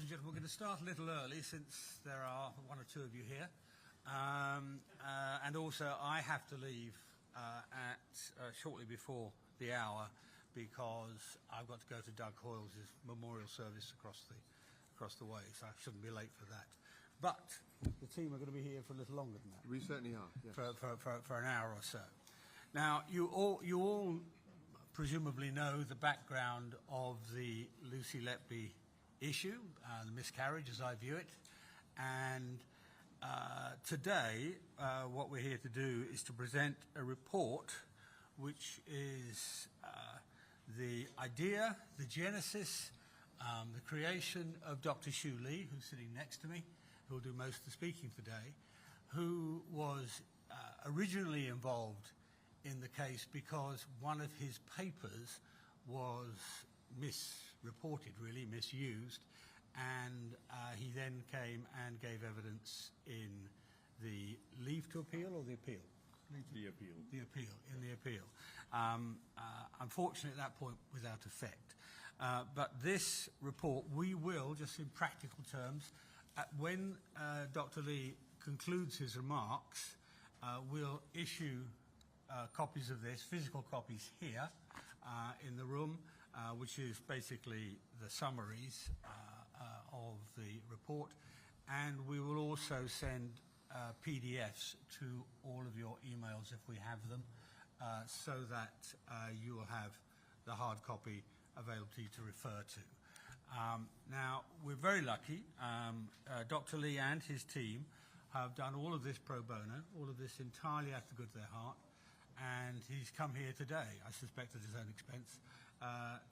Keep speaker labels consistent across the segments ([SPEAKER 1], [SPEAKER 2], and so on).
[SPEAKER 1] and gentlemen, we're going to start a little early since there are one or two of you here. And also I have to leave shortly before the hour because I've got to go to Doug Hoyle's memorial service across the way, so I shouldn't be late for that. But the team are going to be here for a little longer than that.
[SPEAKER 2] We certainly are, yes.
[SPEAKER 1] For an hour or so. Now, you all presumably know the background of the Lucy Letby issue, the miscarriage as I view it. And today, what we're here to do is to present a report which is the idea, the genesis, the creation of Dr Shoo Lee, who's sitting next to me, who will do most of the speaking today, who was originally involved in the case because one of his papers was misreported, really misused, and he then came and gave evidence in the leave to appeal or the appeal?
[SPEAKER 2] The appeal.
[SPEAKER 1] In the appeal. Unfortunately, at that point, without effect. But this report, we will, just in practical terms, when Dr. Lee concludes his remarks, we'll issue copies of this, physical copies here in the room, which is basically the summaries of the report. And we will also send PDFs to all of your emails if we have them, so that you will have the hard copy available to you to refer to. Now, we're very lucky. Dr. Lee and his team have done all of this pro bono, all of this entirely out of the good of their heart, and he's come here today, I suspect at his own expense,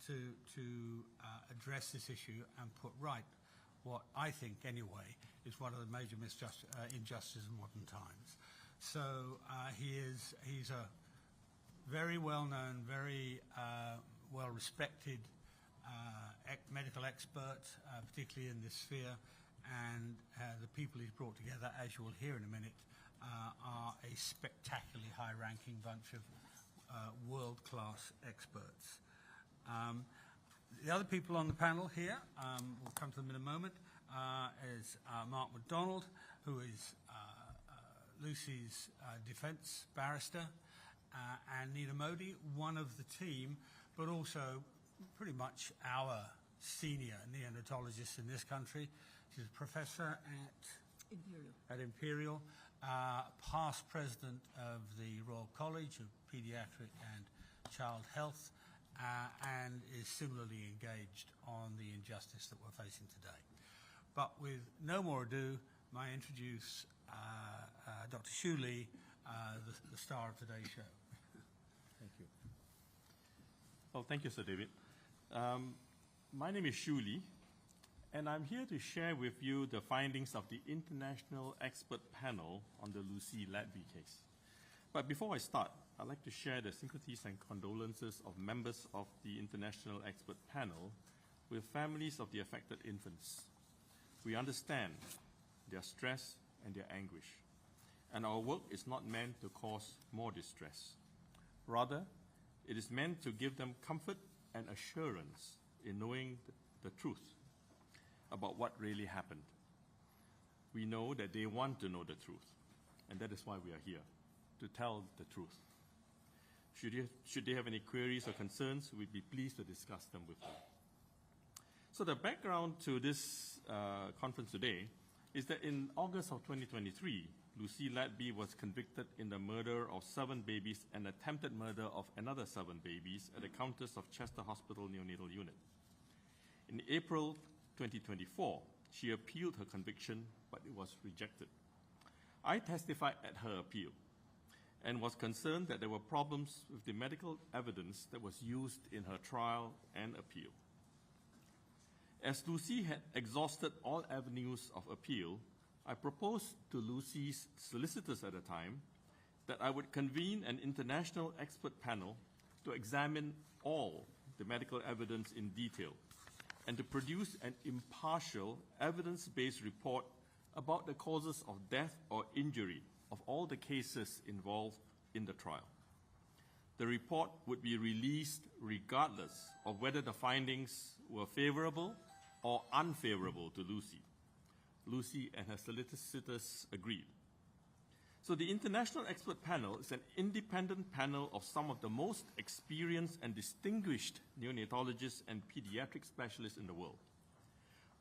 [SPEAKER 1] to address this issue and put right what I think, anyway, is one of the major injustices in modern times. So he's a very well-known, very well-respected medical expert, particularly in this sphere, and the people he's brought together, as you will hear in a minute, are a spectacularly high-ranking bunch of world-class experts. The other people on the panel here, we'll come to them in a moment, is Mark McDonald, who is Lucy's defence barrister, and Neena Modi, one of the team, but also pretty much our senior neonatologist in this country. She's a professor at Imperial, past president of the Royal College of Paediatrics and Child Health, and is similarly engaged on the injustice that we're facing today. But with no more ado, may I introduce Dr. Shoo Lee, the star of today's show.
[SPEAKER 3] Thank you. Well, thank you, Sir David. My name is Shoo Lee, and I'm here to share with you the findings of the International Expert Panel on the Lucy Letby case. But before I start, I'd like to share the sympathies and condolences of members of the International Expert Panel with families of the affected infants. We understand their stress and their anguish, and our work is not meant to cause more distress. Rather, it is meant to give them comfort and assurance in knowing the truth about what really happened. We know that they want to know the truth, and that is why we are here, to tell the truth. Should they have any queries or concerns, we'd be pleased to discuss them with them. So the background to this conference today is that in August of 2023, Lucy Letby was convicted in the murder of 7 babies and attempted murder of another 7 babies at the Countess of Chester Hospital Neonatal Unit. In April 2024, she appealed her conviction, but it was rejected. I testified at her appeal and was concerned that there were problems with the medical evidence that was used in her trial and appeal. As Lucy had exhausted all avenues of appeal, I proposed to Lucy's solicitors at the time that I would convene an international expert panel to examine all the medical evidence in detail and to produce an impartial, evidence-based report about the causes of death or injury of all the cases involved in the trial. The report would be released regardless of whether the findings were favorable or unfavorable to Lucy. Lucy and her solicitors agreed. So the International Expert Panel is an independent panel of some of the most experienced and distinguished neonatologists and pediatric specialists in the world.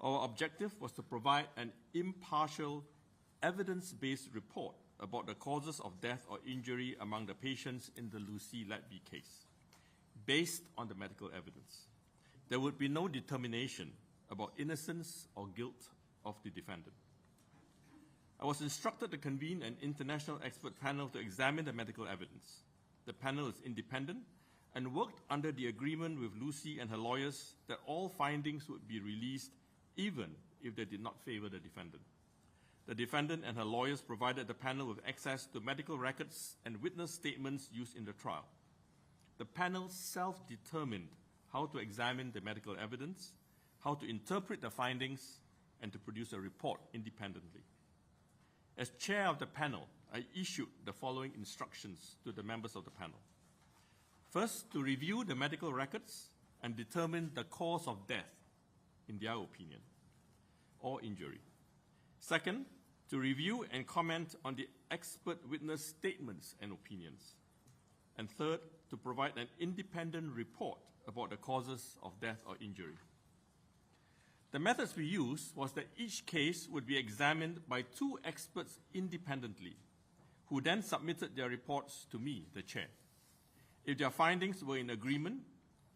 [SPEAKER 3] Our objective was to provide an impartial, evidence-based report about the causes of death or injury among the patients in the Lucy Letby case, based on the medical evidence. There would be no determination about innocence or guilt of the defendant. I was instructed to convene an international expert panel to examine the medical evidence. The panel is independent and worked under the agreement with Lucy and her lawyers that all findings would be released even if they did not favor the defendant. The defendant and her lawyers provided the panel with access to medical records and witness statements used in the trial. The panel self-determined how to examine the medical evidence, how to interpret the findings, and to produce a report independently. As chair of the panel, I issued the following instructions to the members of the panel. First, to review the medical records and determine the cause of death, in their opinion, or injury. Second, to review and comment on the expert witness statements and opinions. And third, to provide an independent report about the causes of death or injury. The methods we used was that each case would be examined by 2 experts independently, who then submitted their reports to me, the chair. If their findings were in agreement,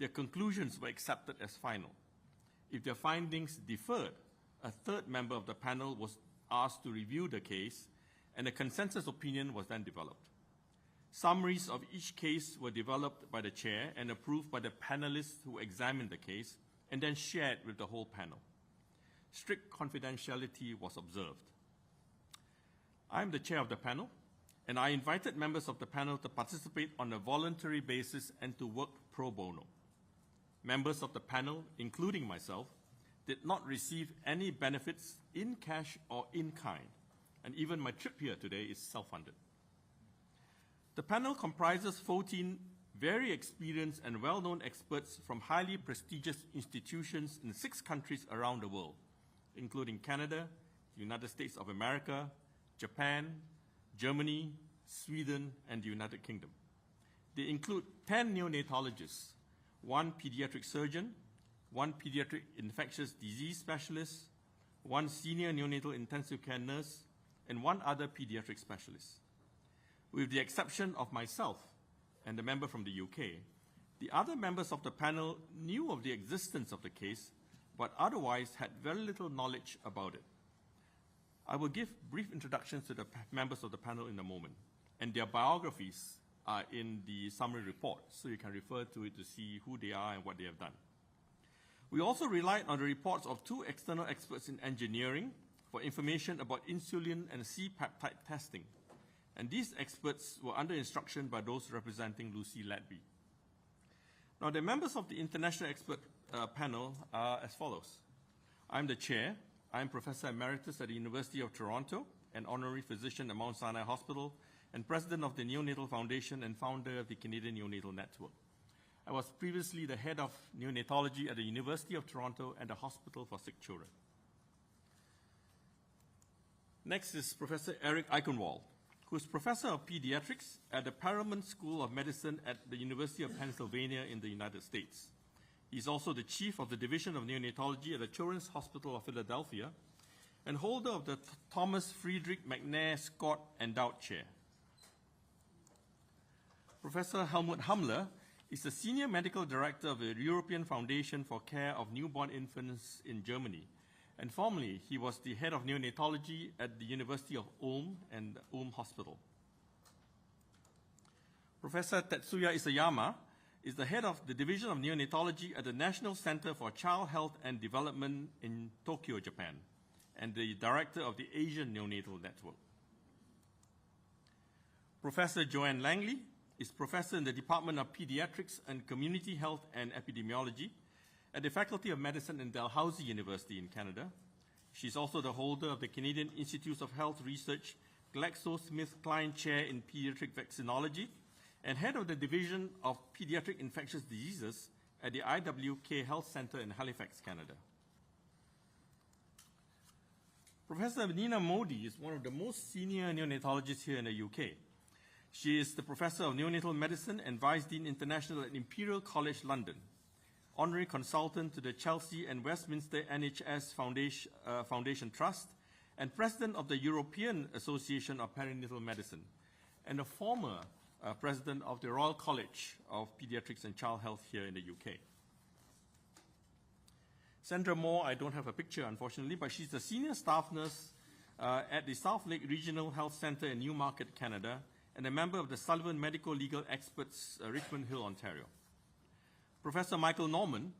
[SPEAKER 3] their conclusions were accepted as final. If their findings differed, a third member of the panel was asked to review the case, and a consensus opinion was then developed. Summaries of each case were developed by the chair and approved by the panelists who examined the case, and then shared with the whole panel. Strict confidentiality was observed. I am the chair of the panel, and I invited members of the panel to participate on a voluntary basis and to work pro bono. Members of the panel, including myself, did not receive any benefits in cash or in kind, and even my trip here today is self-funded. The panel comprises 14 very experienced and well-known experts from highly prestigious institutions in 6 countries around the world, including Canada, the United States of America, Japan, Germany, Sweden, and the United Kingdom. They include 10 neonatologists, 1 pediatric surgeon, 1 pediatric infectious disease specialist, 1 senior neonatal intensive care nurse, and 1 other pediatric specialist. With the exception of myself and the member from the UK, the other members of the panel knew of the existence of the case, but otherwise had very little knowledge about it. I will give brief introductions to the members of the panel in a moment, and their biographies are in the summary report, so you can refer to it to see who they are and what they have done. We also relied on the reports of 2 external experts in engineering for information about insulin and C-peptide testing, and these experts were under instruction by those representing Lucy Letby. Now, the members of the International Expert Panel are as follows. I'm the chair. I'm Professor Emeritus at the University of Toronto, an honorary physician at Mount Sinai Hospital, and president of the Neonatal Foundation and founder of the Canadian Neonatal Network. I was previously the head of neonatology at the University of Toronto and the Hospital for Sick Children. Next is Professor Eric Eichenwald, who is Professor of Pediatrics at the Perelman School of Medicine at the University of Pennsylvania in the United States. He's also the chief of the Division of Neonatology at the Children's Hospital of Philadelphia and holder of the Thomas Friedrich McNair Scott Endowed Chair. Professor Helmut Hammler is the Senior Medical Director of the European Foundation for Care of Newborn Infants in Germany, and formerly he was the head of neonatology at the University of Ulm and Ulm Hospital. Professor Tetsuya Isayama is the head of the Division of Neonatology at the National Center for Child Health and Development in Tokyo, Japan, and the director of the Asian Neonatal Network. Professor Joanne Langley is professor in the Department of Pediatrics and Community Health and Epidemiology at the Faculty of Medicine in Dalhousie University in Canada. She's also the holder of the Canadian Institutes of Health Research GlaxoSmithKline Chair in Pediatric Vaccinology and head of the Division of Pediatric Infectious Diseases at the IWK Health Centre in Halifax, Canada. Professor Neena Modi is one of the most senior neonatologists here in the UK. She is the Professor of Neonatal Medicine and Vice Dean International at Imperial College, London, Honorary Consultant to the Chelsea and Westminster NHS Foundation Trust, and President of the European Association of Perinatal Medicine, and a former President of the Royal College of Paediatrics and Child Health here in the UK. Sandra Moore, I don't have a picture, unfortunately, but she's the Senior Staff Nurse at the South Lake Regional Health Centre in Newmarket, Canada, and a member of the Sullivan Medical Legal Experts, Richmond Hill, Ontario. Professor Michael Norman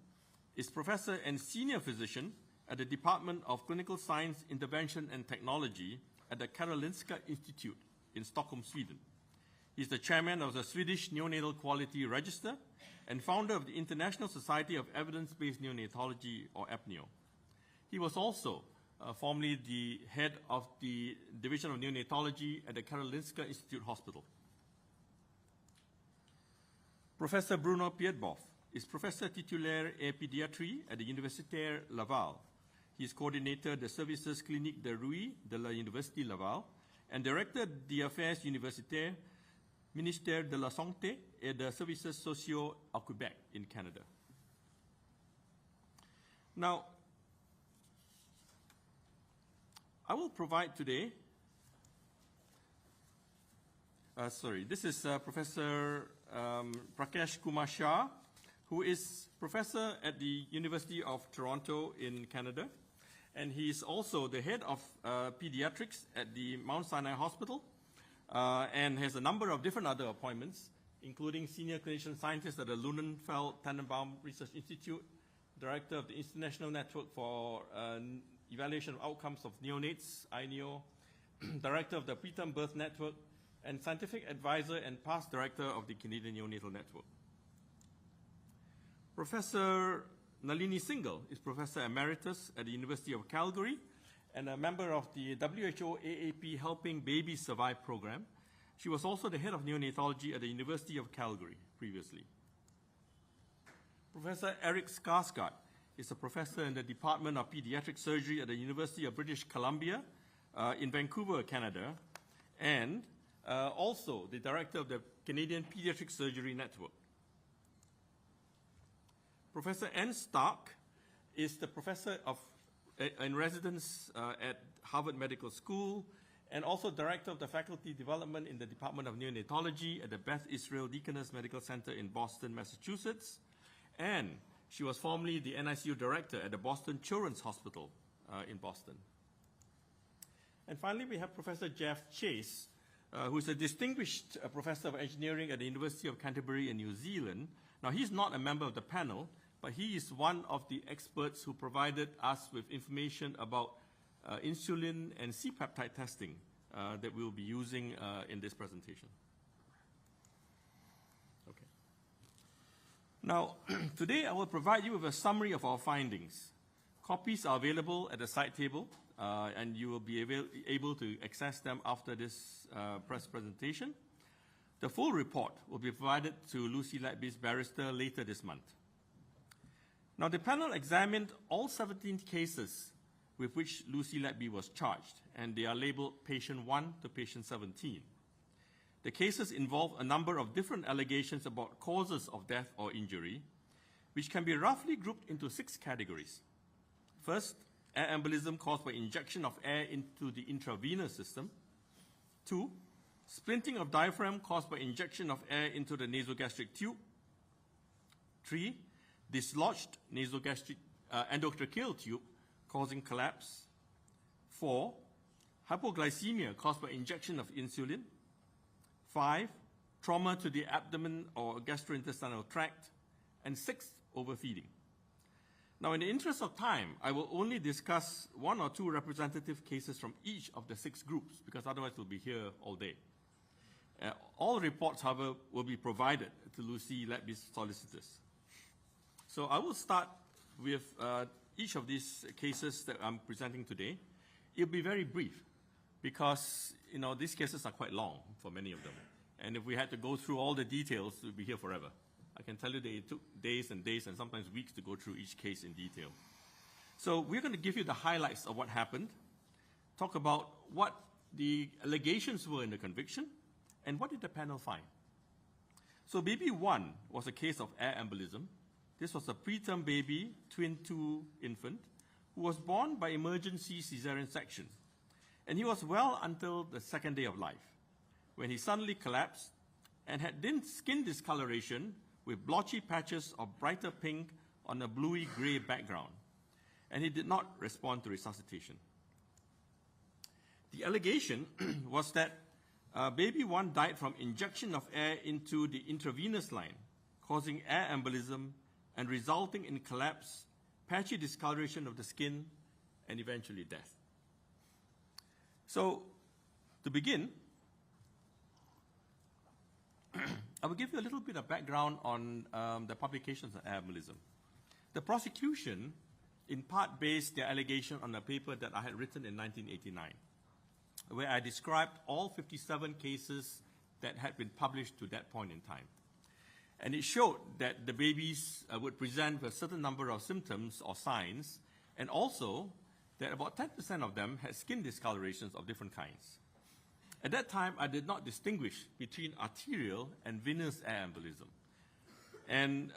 [SPEAKER 3] is Professor and Senior Physician at the Department of Clinical Science, Intervention and Technology at the Karolinska Institute in Stockholm, Sweden. He's the Chairman of the Swedish Neonatal Quality Register and founder of the International Society of Evidence-Based Neonatology, or APNEO. He was also formerly the head of the Division of Neonatology at the Karolinska Institute Hospital. Professor Bruno Piedboff is Professor Titulaire et Pédiatrie at the Université Laval. He is coordinator the Services Cliniques de Rui de la Université Laval and director des Affaires Universitaires, Ministère de la Santé et des Services Sociaux à Quebec in Canada. Now, I will provide today, this is Professor Prakash Kumar Shah, who is professor at the University of Toronto in Canada, and he is also the head of pediatrics at the Mount Sinai Hospital, and has a number of different other appointments, including senior clinician scientist at the Lunenfeld-Tannenbaum Research Institute, director of the International Network for Evaluation of Outcomes of Neonates, INEO, director of the Preterm Birth Network, and scientific advisor and past director of the Canadian Neonatal Network. Professor Nalini Singhal is Professor Emeritus at the University of Calgary and a member of the WHO AAP Helping Babies Survive program. She was also the head of neonatology at the University of Calgary previously. Professor Eric Skarsgård is a professor in the Department of Pediatric Surgery at the University of British Columbia in Vancouver, Canada, and also the director of the Canadian Pediatric Surgery Network. Professor Ann Stark is the professor in residence at Harvard Medical School and also director of the faculty development in the Department of Neonatology at the Beth Israel Deaconess Medical Center in Boston, Massachusetts. And she was formerly the NICU director at the Boston Children's Hospital in Boston. And finally, we have Professor Jeff Chase, who is a distinguished professor of engineering at the University of Canterbury in New Zealand. Now, he's not a member of the panel, but he is one of the experts who provided us with information about insulin and C-peptide testing that we'll be using in this presentation. Okay. Now, today I will provide you with a summary of our findings. Copies are available at the side table, and you will be able to access them after this press presentation. The full report will be provided to Lucy Letby's barrister later this month. Now, the panel examined all 17 cases with which Lucy Letby was charged, and they are labeled patient 1 to patient 17. The cases involve a number of different allegations about causes of death or injury, which can be roughly grouped into 6 categories. First, air embolism caused by injection of air into the intravenous system. 2, splinting of diaphragm caused by injection of air into the nasogastric tube. 3, dislodged nasogastric endotracheal tube causing collapse. 4, hypoglycemia caused by injection of insulin. 5, trauma to the abdomen or gastrointestinal tract. And 6, overfeeding. Now, in the interest of time, I will only discuss 1 or 2 representative cases from each of the 6 groups, because otherwise we'll be here all day. All reports, however, will be provided to Lucy Letby's solicitors. So I will start with each of these cases that I'm presenting today. It'll be very brief because, these cases are quite long for many of them. And if we had to go through all the details, we'd be here forever. I can tell you that it took days and days and sometimes weeks to go through each case in detail. So we're going to give you the highlights of what happened. talk about what the allegations were in the conviction and what did the panel find. So baby 1 was a case of air embolism. This was a preterm baby, twin 2 infant, who was born by emergency cesarean section. And he was well until the second day of life, when he suddenly collapsed and had skin discoloration with blotchy patches of brighter pink on a bluey-gray background. And he did not respond to resuscitation. The allegation was that baby 1 died from injection of air into the intravenous line, causing air embolism and resulting in collapse, patchy discoloration of the skin, and eventually death. So, to begin, I will give you a little bit of background on the publications of air embolism. The prosecution, in part, based their allegation on a paper that I had written in 1989, where I described all 57 cases that had been published to that point in time. And it showed that the babies would present with a certain number of symptoms or signs, and also that about 10% of them had skin discolorations of different kinds. At that time, I did not distinguish between arterial and venous air embolism. And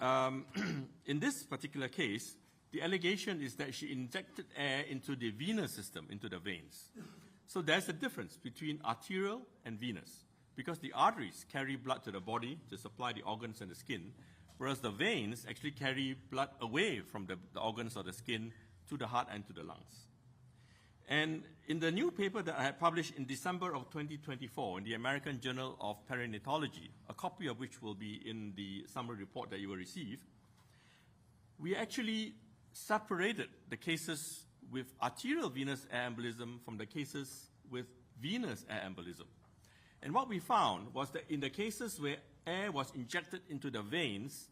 [SPEAKER 3] in this particular case, the allegation is that she injected air into the venous system, into the veins. So there's a difference between arterial and venous, because the arteries carry blood to the body to supply the organs and the skin, whereas the veins actually carry blood away from the organs or the skin to the heart and to the lungs. And in the new paper that I had published in December of 2024 in the American Journal of Perinatology, a copy of which will be in the summary report that you will receive, we actually separated the cases with arterial venous air embolism from the cases with venous air embolism. And what we found was that in the cases where air was injected into the veins,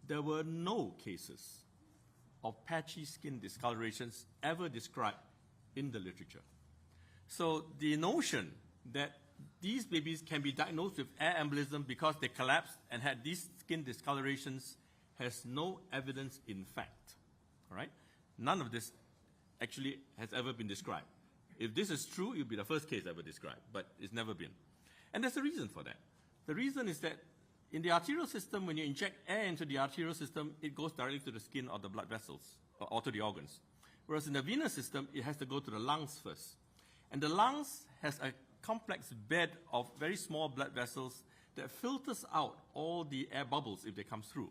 [SPEAKER 3] there were no cases of patchy skin discolorations ever described in the literature. So the notion that these babies can be diagnosed with air embolism because they collapsed and had these skin discolorations has no evidence in fact. All right? None of this actually has ever been described. If this is true, it will be the first case ever described, but it's never been. And there's a reason for that. The reason is that in the arterial system, when you inject air into the arterial system, it goes directly to the skin or the blood vessels, or to the organs. Whereas in the venous system, it has to go to the lungs first. And the lungs has a complex bed of very small blood vessels that filters out all the air bubbles if they come through,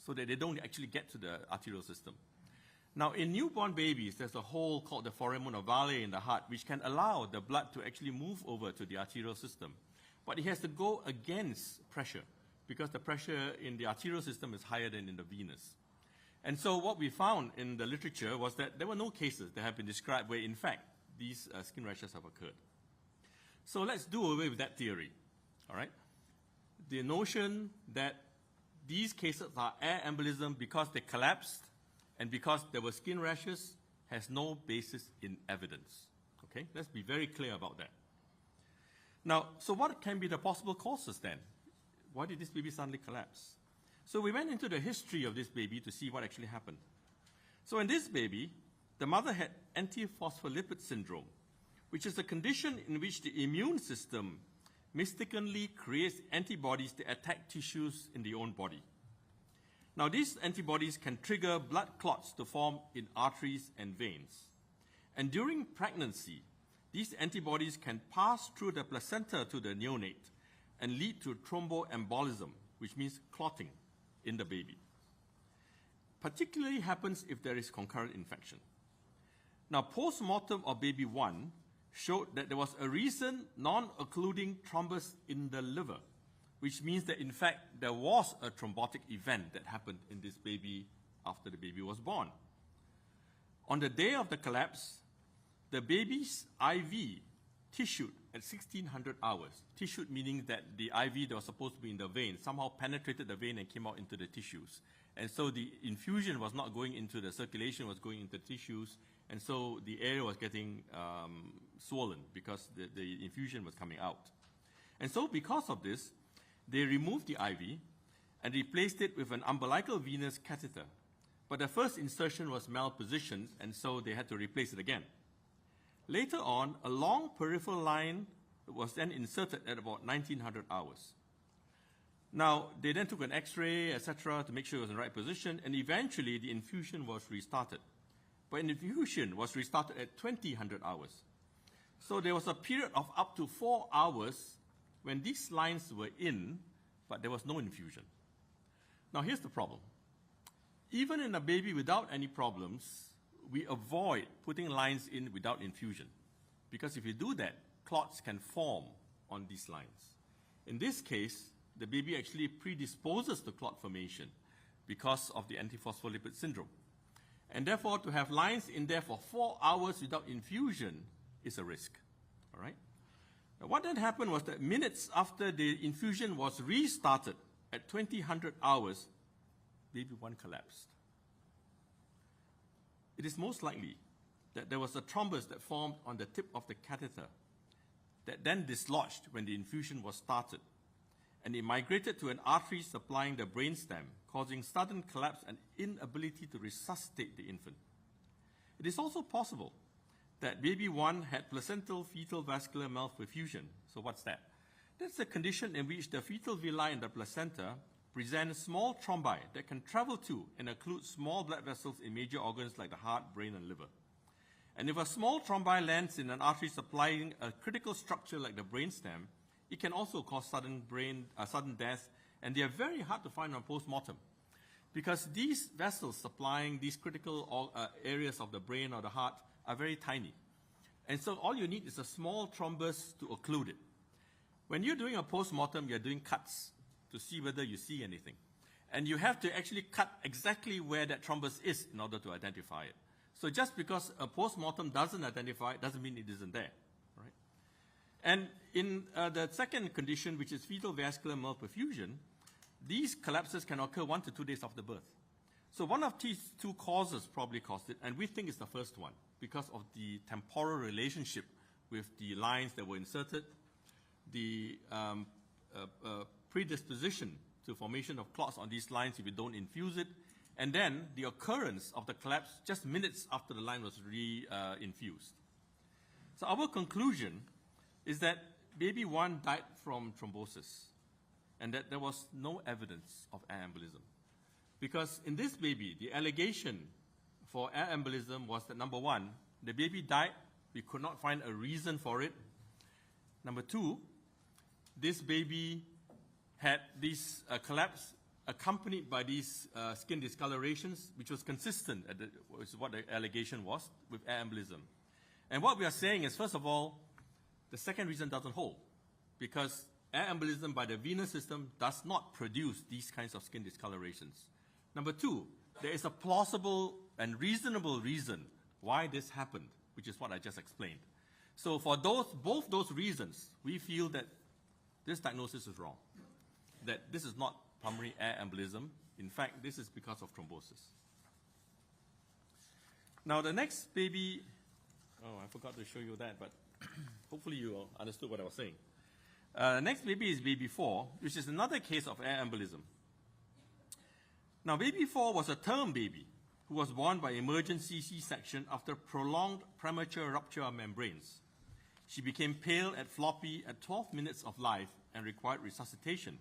[SPEAKER 3] so that they don't actually get to the arterial system. Now, in newborn babies, there's a hole called the foramen ovale in the heart, which can allow the blood to actually move over to the arterial system. But it has to go against pressure, because the pressure in the arterial system is higher than in the venous. And so what we found in the literature was that there were no cases that have been described where, in fact, these skin rashes have occurred. So let's do away with that theory, all right? The notion that these cases are air embolism because they collapsed and because there were skin rashes has no basis in evidence, okay? Let's be very clear about that. Now, so what can be the possible causes then? Why did this baby suddenly collapse? So we went into the history of this baby to see what actually happened. So in this baby, the mother had antiphospholipid syndrome, which is a condition in which the immune system mistakenly creates antibodies to attack tissues in the own body. Now, these antibodies can trigger blood clots to form in arteries and veins. And during pregnancy, these antibodies can pass through the placenta to the neonate and lead to thromboembolism, which means clotting in the baby. Particularly happens if there is concurrent infection. Now, post-mortem of baby 1 showed that there was a recent non-occluding thrombus in the liver, which means that, in fact, there was a thrombotic event that happened in this baby after the baby was born. On the day of the collapse, the baby's IV tissued at 1600 hours. Tissued meaning that the IV that was supposed to be in the vein somehow penetrated the vein and came out into the tissues. And so the infusion was not going into the circulation, was going into tissues, and so the area was getting swollen because the infusion was coming out. And so because of this, they removed the IV and replaced it with an umbilical venous catheter. But the first insertion was malpositioned, and so they had to replace it again. Later on, a long peripheral line was then inserted at about 1900 hours. Now, they then took an X-ray, etc., to make sure it was in the right position, and eventually the infusion was restarted. But an infusion was restarted at 2000 hours. So there was a period of up to 4 hours when these lines were in, but there was no infusion. Now, here's the problem. Even in a baby without any problems, we avoid putting lines in without infusion, because if you do that, clots can form on these lines. In this case, the baby actually predisposes to clot formation because of the antiphospholipid syndrome. And therefore, to have lines in there for 4 hours without infusion is a risk. All right? Now, what then happened was that minutes after the infusion was restarted at 2000 hours, baby 1 collapsed. It is most likely that there was a thrombus that formed on the tip of the catheter that then dislodged when the infusion was started, and it migrated to an artery supplying the brainstem, causing sudden collapse and inability to resuscitate the infant. It is also possible that baby 1 had placental fetal vascular malperfusion. So what's that? That's a condition in which the fetal villi in the placenta present small thrombi that can travel to and occlude small blood vessels in major organs like the heart, brain, and liver. And if a small thrombi lands in an artery supplying a critical structure like the brainstem, it can also cause sudden death, and they are very hard to find on post-mortem, because these vessels supplying these critical areas of the brain or the heart are very tiny. And so all you need is a small thrombus to occlude it. When you're doing a post-mortem, you're doing cuts to see whether you see anything. And you have to actually cut exactly where that thrombus is in order to identify it. So just because a post-mortem doesn't identify it doesn't mean it isn't there. Right? And in the second condition, which is fetal vascular malperfusion, these collapses can occur 1 to 2 days after birth. So one of these 2 causes probably caused it, and we think it's the first one because of the temporal relationship with the lines that were inserted, the predisposition to formation of clots on these lines if you don't infuse it, and then the occurrence of the collapse just minutes after the line was infused. So our conclusion is that baby 1 died from thrombosis, and that there was no evidence of air embolism. Because in this baby, the allegation for air embolism was that, number 1, the baby died, we could not find a reason for it. Number 2, this baby had this collapse accompanied by these skin discolorations, which was consistent, which is what the allegation was, with air embolism. And what we are saying is, first of all, the second reason doesn't hold, because air embolism by the venous system does not produce these kinds of skin discolorations. Number 2, there is a plausible and reasonable reason why this happened, which is what I just explained. So for both those reasons, we feel that this diagnosis is wrong, that this is not pulmonary air embolism. In fact, this is because of thrombosis. Now the next baby, I forgot to show you that, but hopefully you understood what I was saying. The next baby is baby 4, which is another case of air embolism. Now baby 4 was a term baby who was born by emergency C-section after prolonged premature rupture of membranes. She became pale and floppy at 12 minutes of life and required resuscitation.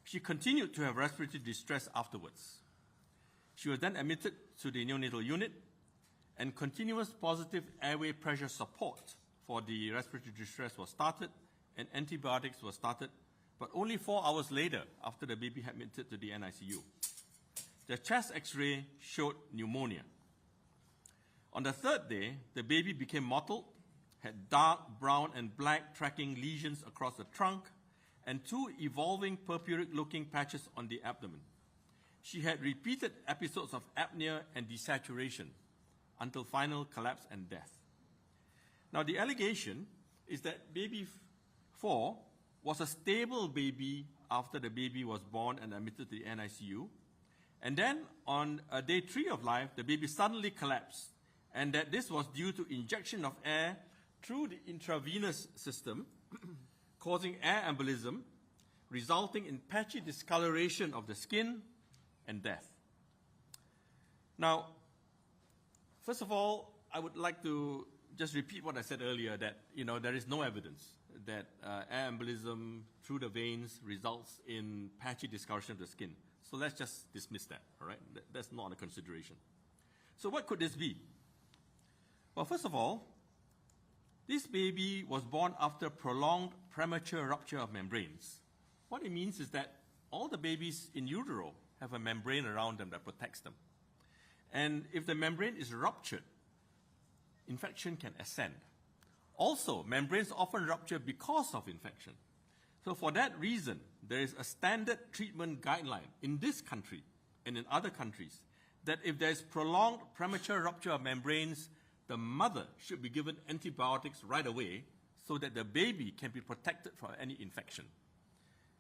[SPEAKER 3] She continued to have respiratory distress afterwards. She was then admitted to the neonatal unit, and continuous positive airway pressure support for the respiratory distress was started, and antibiotics were started, but only 4 hours later after the baby had admitted to the NICU. The chest X-ray showed pneumonia. On the 3rd day, the baby became mottled, had dark brown and black tracking lesions across the trunk, and 2 evolving purpuric-looking patches on the abdomen. She had repeated episodes of apnea and desaturation until final collapse and death. Now the allegation is that baby 4 was a stable baby after the baby was born and admitted to the NICU, and then on day 3 of life, the baby suddenly collapsed, and that this was due to injection of air through the intravenous system, causing air embolism, resulting in patchy discoloration of the skin and death. Now, first of all, I would like to just repeat what I said earlier, that there is no evidence that air embolism through the veins results in patchy discoloration of the skin. So let's just dismiss that, all right? That's not a consideration. So what could this be? Well, first of all, this baby was born after prolonged premature rupture of membranes. What it means is that all the babies in utero have a membrane around them that protects them. And if the membrane is ruptured, infection can ascend. Also, membranes often rupture because of infection. So for that reason, there is a standard treatment guideline in this country and in other countries that if there is prolonged premature rupture of membranes, the mother should be given antibiotics right away so that the baby can be protected from any infection.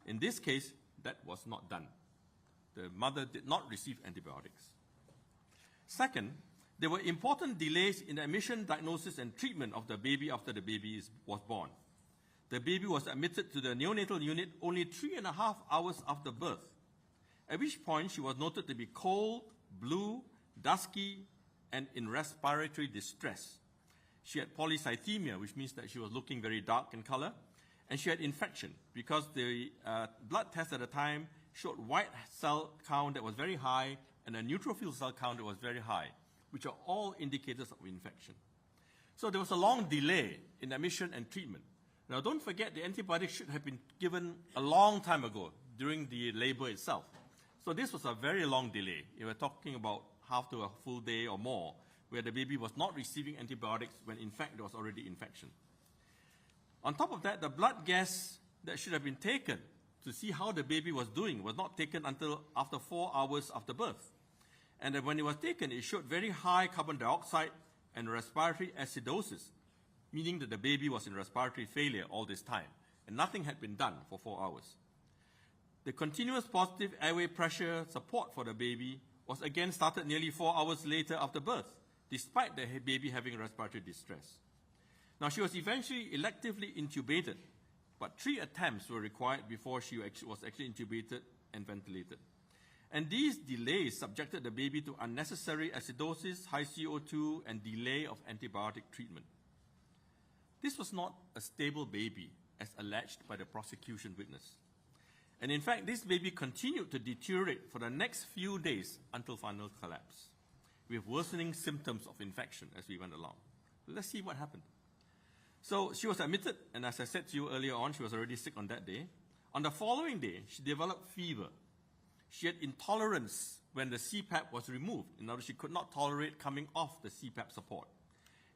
[SPEAKER 3] In this case, that was not done. The mother did not receive antibiotics. Second, there were important delays in the admission, diagnosis, and treatment of the baby after the baby was born. The baby was admitted to the neonatal unit only 3.5 hours after birth, at which point she was noted to be cold, blue, dusky, and in respiratory distress. She had polycythemia, which means that she was looking very dark in color, and she had infection because the blood test at the time showed white cell count that was very high and a neutrophil cell count that was very high, which are all indicators of infection. So there was a long delay in admission and treatment. Now don't forget, the antibiotics should have been given a long time ago during the labor itself. So this was a very long delay. You were talking about half to a full day or more, where the baby was not receiving antibiotics when in fact there was already infection. On top of that, the blood gas that should have been taken to see how the baby was doing was not taken until after 4 hours after birth. And when it was taken, it showed very high carbon dioxide and respiratory acidosis, meaning that the baby was in respiratory failure all this time, and nothing had been done for 4 hours. The continuous positive airway pressure support for the baby was again started nearly 4 hours later after birth, despite the baby having respiratory distress. Now, she was eventually electively intubated, but 3 attempts were required before she was actually intubated and ventilated. And these delays subjected the baby to unnecessary acidosis, high CO2, and delay of antibiotic treatment. This was not a stable baby, as alleged by the prosecution witness. And in fact, this baby continued to deteriorate for the next few days until final collapse, with worsening symptoms of infection as we went along. Let's see what happened. So she was admitted, and as I said to you earlier on, she was already sick on that day. On the following day, she developed fever. She had intolerance when the CPAP was removed. In other words, she could not tolerate coming off the CPAP support.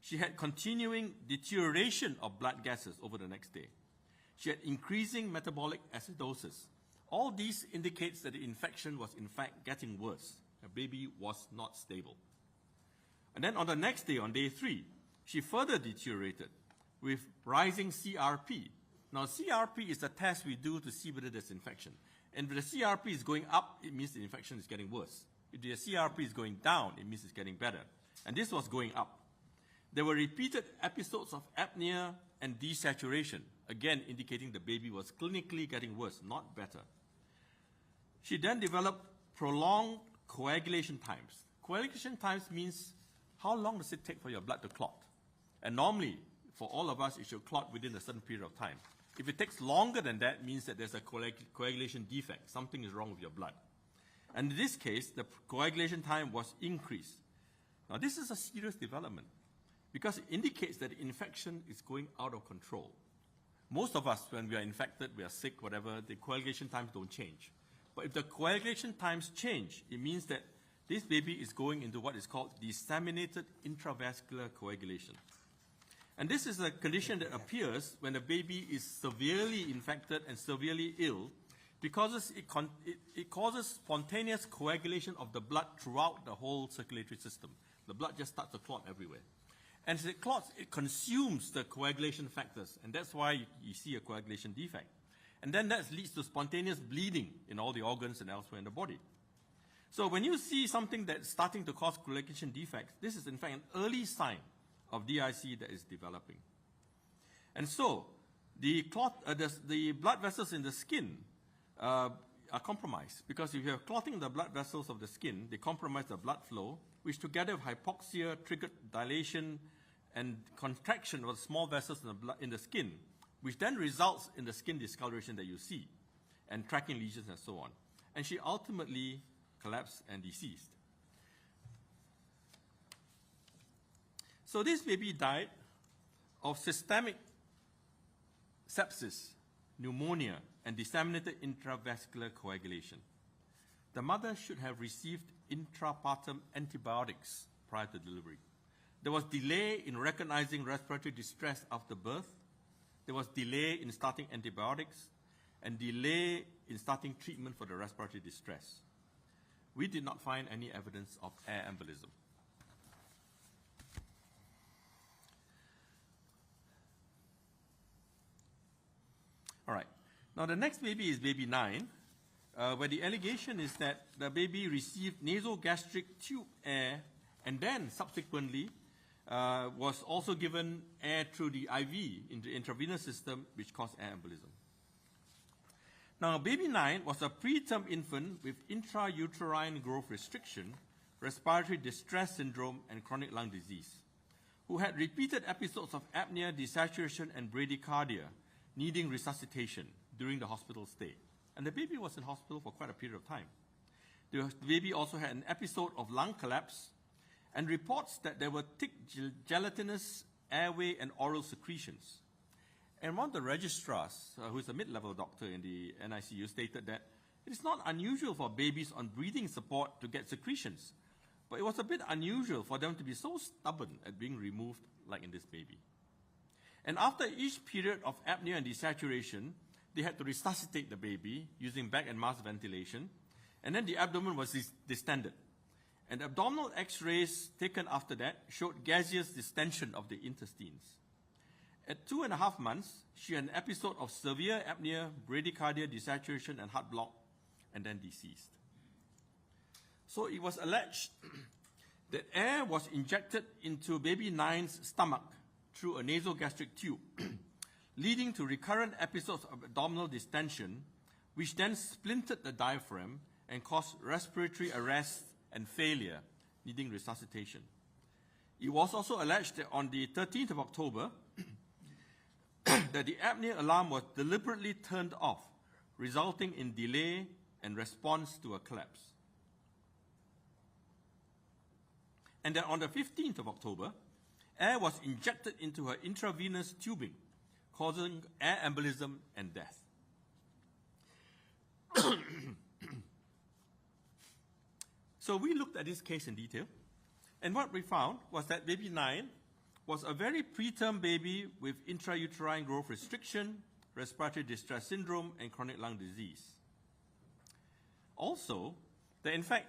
[SPEAKER 3] She had continuing deterioration of blood gases over the next day. She had increasing metabolic acidosis. All these indicates that the infection was in fact getting worse. The baby was not stable. And then on the next day, on day 3, she further deteriorated with rising CRP. Now, CRP is the test we do to see whether there's infection. And if the CRP is going up, it means the infection is getting worse. If the CRP is going down, it means it's getting better. And this was going up. There were repeated episodes of apnea and desaturation, again indicating the baby was clinically getting worse, not better. She then developed prolonged coagulation times. Coagulation times means how long does it take for your blood to clot? And normally, for all of us, it should clot within a certain period of time. If it takes longer than that, it means that there's a coagulation defect. Something is wrong with your blood. And in this case, the coagulation time was increased. Now, this is a serious development because it indicates that the infection is going out of control. Most of us, when we are infected, we are sick, whatever, the coagulation times don't change. But if the coagulation times change, it means that this baby is going into what is called disseminated intravascular coagulation. And this is a condition that appears when the baby is severely infected and severely ill because it causes spontaneous coagulation of the blood throughout the whole circulatory system. The blood just starts to clot everywhere. And as it clots, it consumes the coagulation factors, and that's why you see a coagulation defect. And then that leads to spontaneous bleeding in all the organs and elsewhere in the body. So when you see something that's starting to cause coagulation defects, this is in fact an early sign of DIC that is developing. And so the blood vessels in the skin are compromised because if you have clotting in the blood vessels of the skin, they compromise the blood flow, which together with hypoxia triggered dilation and contraction of small vessels in the skin, which then results in the skin discoloration that you see, and tracking lesions and so on. And she ultimately collapsed and deceased. So this baby died of systemic sepsis, pneumonia, and disseminated intravascular coagulation. The mother should have received intrapartum antibiotics prior to delivery. There was delay in recognizing respiratory distress after birth. There was delay in starting antibiotics and delay in starting treatment for the respiratory distress. We did not find any evidence of air embolism. All right. Now the next baby is baby 9, where the allegation is that the baby received nasogastric tube air and then subsequently was also given air through the IV in the intravenous system, which caused air embolism. Now, baby 9 was a preterm infant with intrauterine growth restriction, respiratory distress syndrome, and chronic lung disease, who had repeated episodes of apnea, desaturation, and bradycardia, needing resuscitation during the hospital stay. And the baby was in hospital for quite a period of time. The baby also had an episode of lung collapse and reports that there were thick gelatinous airway and oral secretions. And one of the registrars, who is a mid-level doctor in the NICU, stated that it is not unusual for babies on breathing support to get secretions, but it was a bit unusual for them to be so stubborn at being removed like in this baby. And after each period of apnea and desaturation, they had to resuscitate the baby using back and mask ventilation, and then the abdomen was distended. And abdominal x-rays taken after that showed gaseous distension of the intestines. At 2.5 months, she had an episode of severe apnea, bradycardia, desaturation, and heart block, and then deceased. So it was alleged that air was injected into baby 9's stomach through a nasogastric tube, leading to recurrent episodes of abdominal distension, which then splintered the diaphragm and caused respiratory arrest and failure, needing resuscitation. It was also alleged that on the 13th of October, that the apnea alarm was deliberately turned off, resulting in delay and response to a collapse. And that on the 15th of October, air was injected into her intravenous tubing, causing air embolism and death. So we looked at this case in detail, and what we found was that baby 9 was a very preterm baby with intrauterine growth restriction, respiratory distress syndrome, and chronic lung disease. Also, that in fact,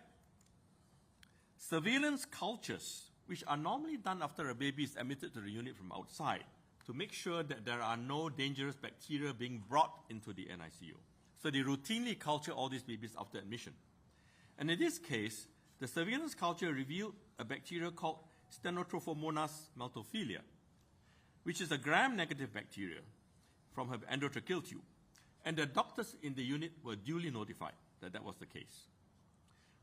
[SPEAKER 3] surveillance cultures, which are normally done after a baby is admitted to the unit from outside, to make sure that there are no dangerous bacteria being brought into the NICU. So they routinely culture all these babies after admission. And in this case, the surveillance culture revealed a bacteria called Stenotrophomonas maltophilia, which is a gram-negative bacteria from her endotracheal tube. And the doctors in the unit were duly notified that that was the case.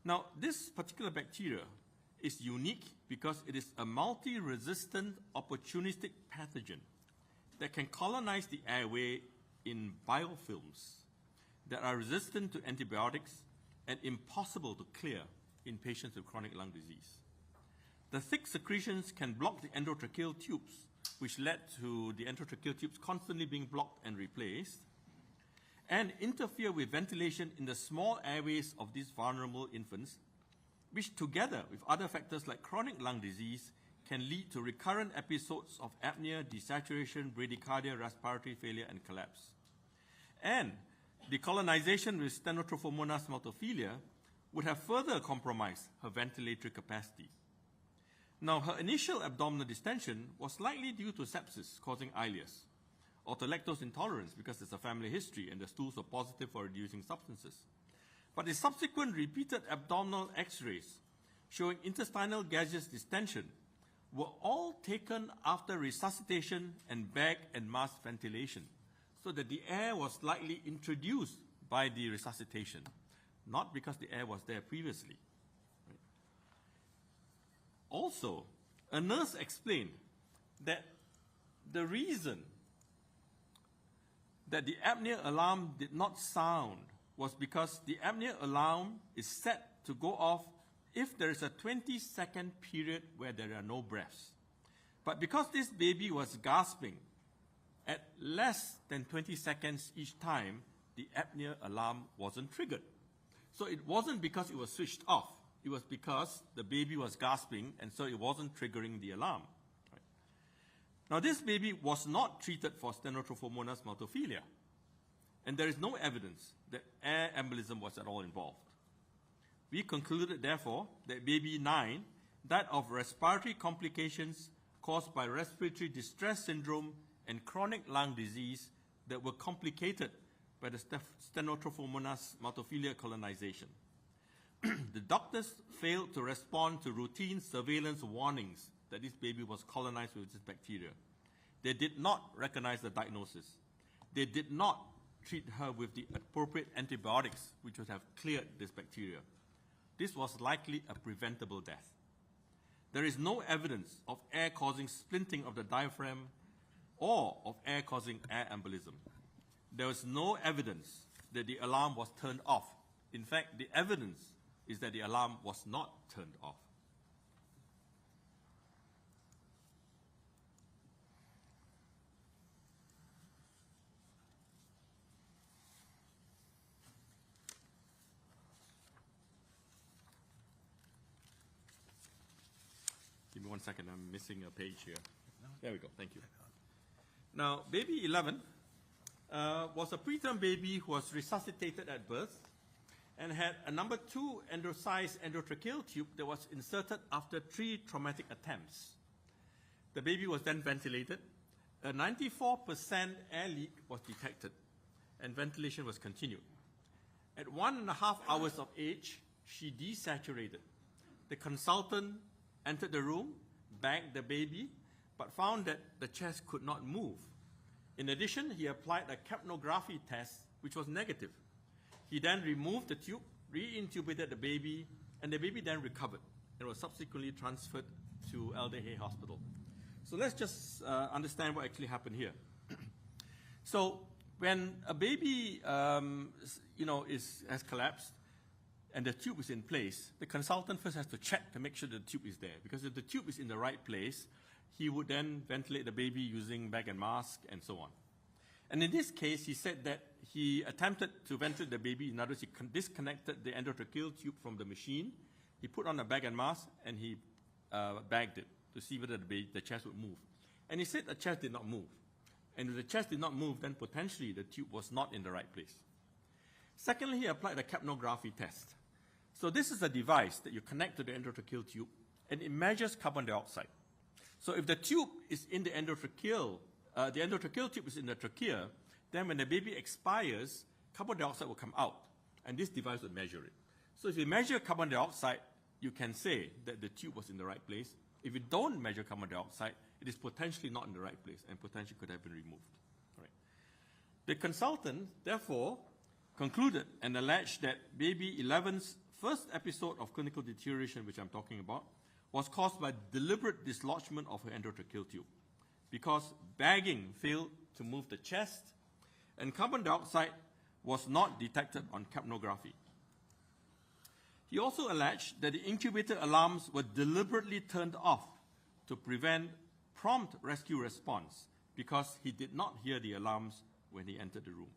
[SPEAKER 3] Now, this particular bacteria is unique because it is a multi-resistant opportunistic pathogen that can colonize the airway in biofilms that are resistant to antibiotics and impossible to clear in patients with chronic lung disease. The thick secretions can block the endotracheal tubes, which led to the endotracheal tubes constantly being blocked and replaced, and interfere with ventilation in the small airways of these vulnerable infants, which together with other factors like chronic lung disease can lead to recurrent episodes of apnea, desaturation, bradycardia, respiratory failure, and collapse. And decolonization with Stenotrophomonas maltophilia would have further compromised her ventilatory capacity. Now, her initial abdominal distension was likely due to sepsis causing ileus, or to lactose intolerance because there's a family history and the stools were positive for reducing substances. But the subsequent repeated abdominal x-rays showing intestinal gaseous distension were all taken after resuscitation and bag and mask ventilation, so that the air was likely introduced by the resuscitation, not because the air was there previously. Right? Also, a nurse explained that the reason that the apnea alarm did not sound was because the apnea alarm is set to go off if there is a 20-second period where there are no breaths. But because this baby was gasping at less than 20 seconds each time, the apnea alarm wasn't triggered. So it wasn't because it was switched off. It was because the baby was gasping, and so it wasn't triggering the alarm. Right. Now, this baby was not treated for stenotrophomonas maltophilia, and there is no evidence that air embolism was at all involved. We concluded, therefore, that baby 9 died of respiratory complications caused by respiratory distress syndrome and chronic lung disease that were complicated by the stenotrophomonas maltophilia colonization. The doctors failed to respond to routine surveillance warnings that this baby was colonized with this bacteria. They did not recognize the diagnosis. They did not treat her with the appropriate antibiotics which would have cleared this bacteria. This was likely a preventable death. There is no evidence of air causing splinting of the diaphragm or of air causing air embolism. There was no evidence that the alarm was turned off. In fact, the evidence is that the alarm was not turned off. Give me 1 second, I'm missing a page here. There we go, thank you. Now, baby 11 was a preterm baby who was resuscitated at birth and had a number 2 sized endotracheal tube that was inserted after 3 traumatic attempts. The baby was then ventilated. A 94% air leak was detected, and ventilation was continued. At 1.5 hours of age, she desaturated. The consultant entered the room, bagged the baby, but found that the chest could not move. In addition, he applied a capnography test, which was negative. He then removed the tube, re-intubated the baby, and the baby then recovered and was subsequently transferred to Aldehay Hospital. So let's just understand what actually happened here. So when a baby has collapsed and the tube is in place, the consultant first has to check to make sure the tube is there, because if the tube is in the right place, he would then ventilate the baby using bag and mask and so on. And in this case, he said that he attempted to ventilate the baby. In other words, he disconnected the endotracheal tube from the machine. He put on a bag and mask, and he bagged it to see whether the chest would move. And he said the chest did not move. And if the chest did not move, then potentially the tube was not in the right place. Secondly, he applied a capnography test. So this is a device that you connect to the endotracheal tube, and it measures carbon dioxide. So if the tube is in the endotracheal tube is in the trachea, then when the baby expires, carbon dioxide will come out, and this device will measure it. So if you measure carbon dioxide, you can say that the tube was in the right place. If you don't measure carbon dioxide, it is potentially not in the right place and potentially could have been removed. All right. The consultant, therefore, concluded and alleged that baby 11's first episode of clinical deterioration, which I'm talking about, was caused by deliberate dislodgement of her endotracheal tube because bagging failed to move the chest and carbon dioxide was not detected on capnography. He also alleged that the incubator alarms were deliberately turned off to prevent prompt rescue response because he did not hear the alarms when he entered the room.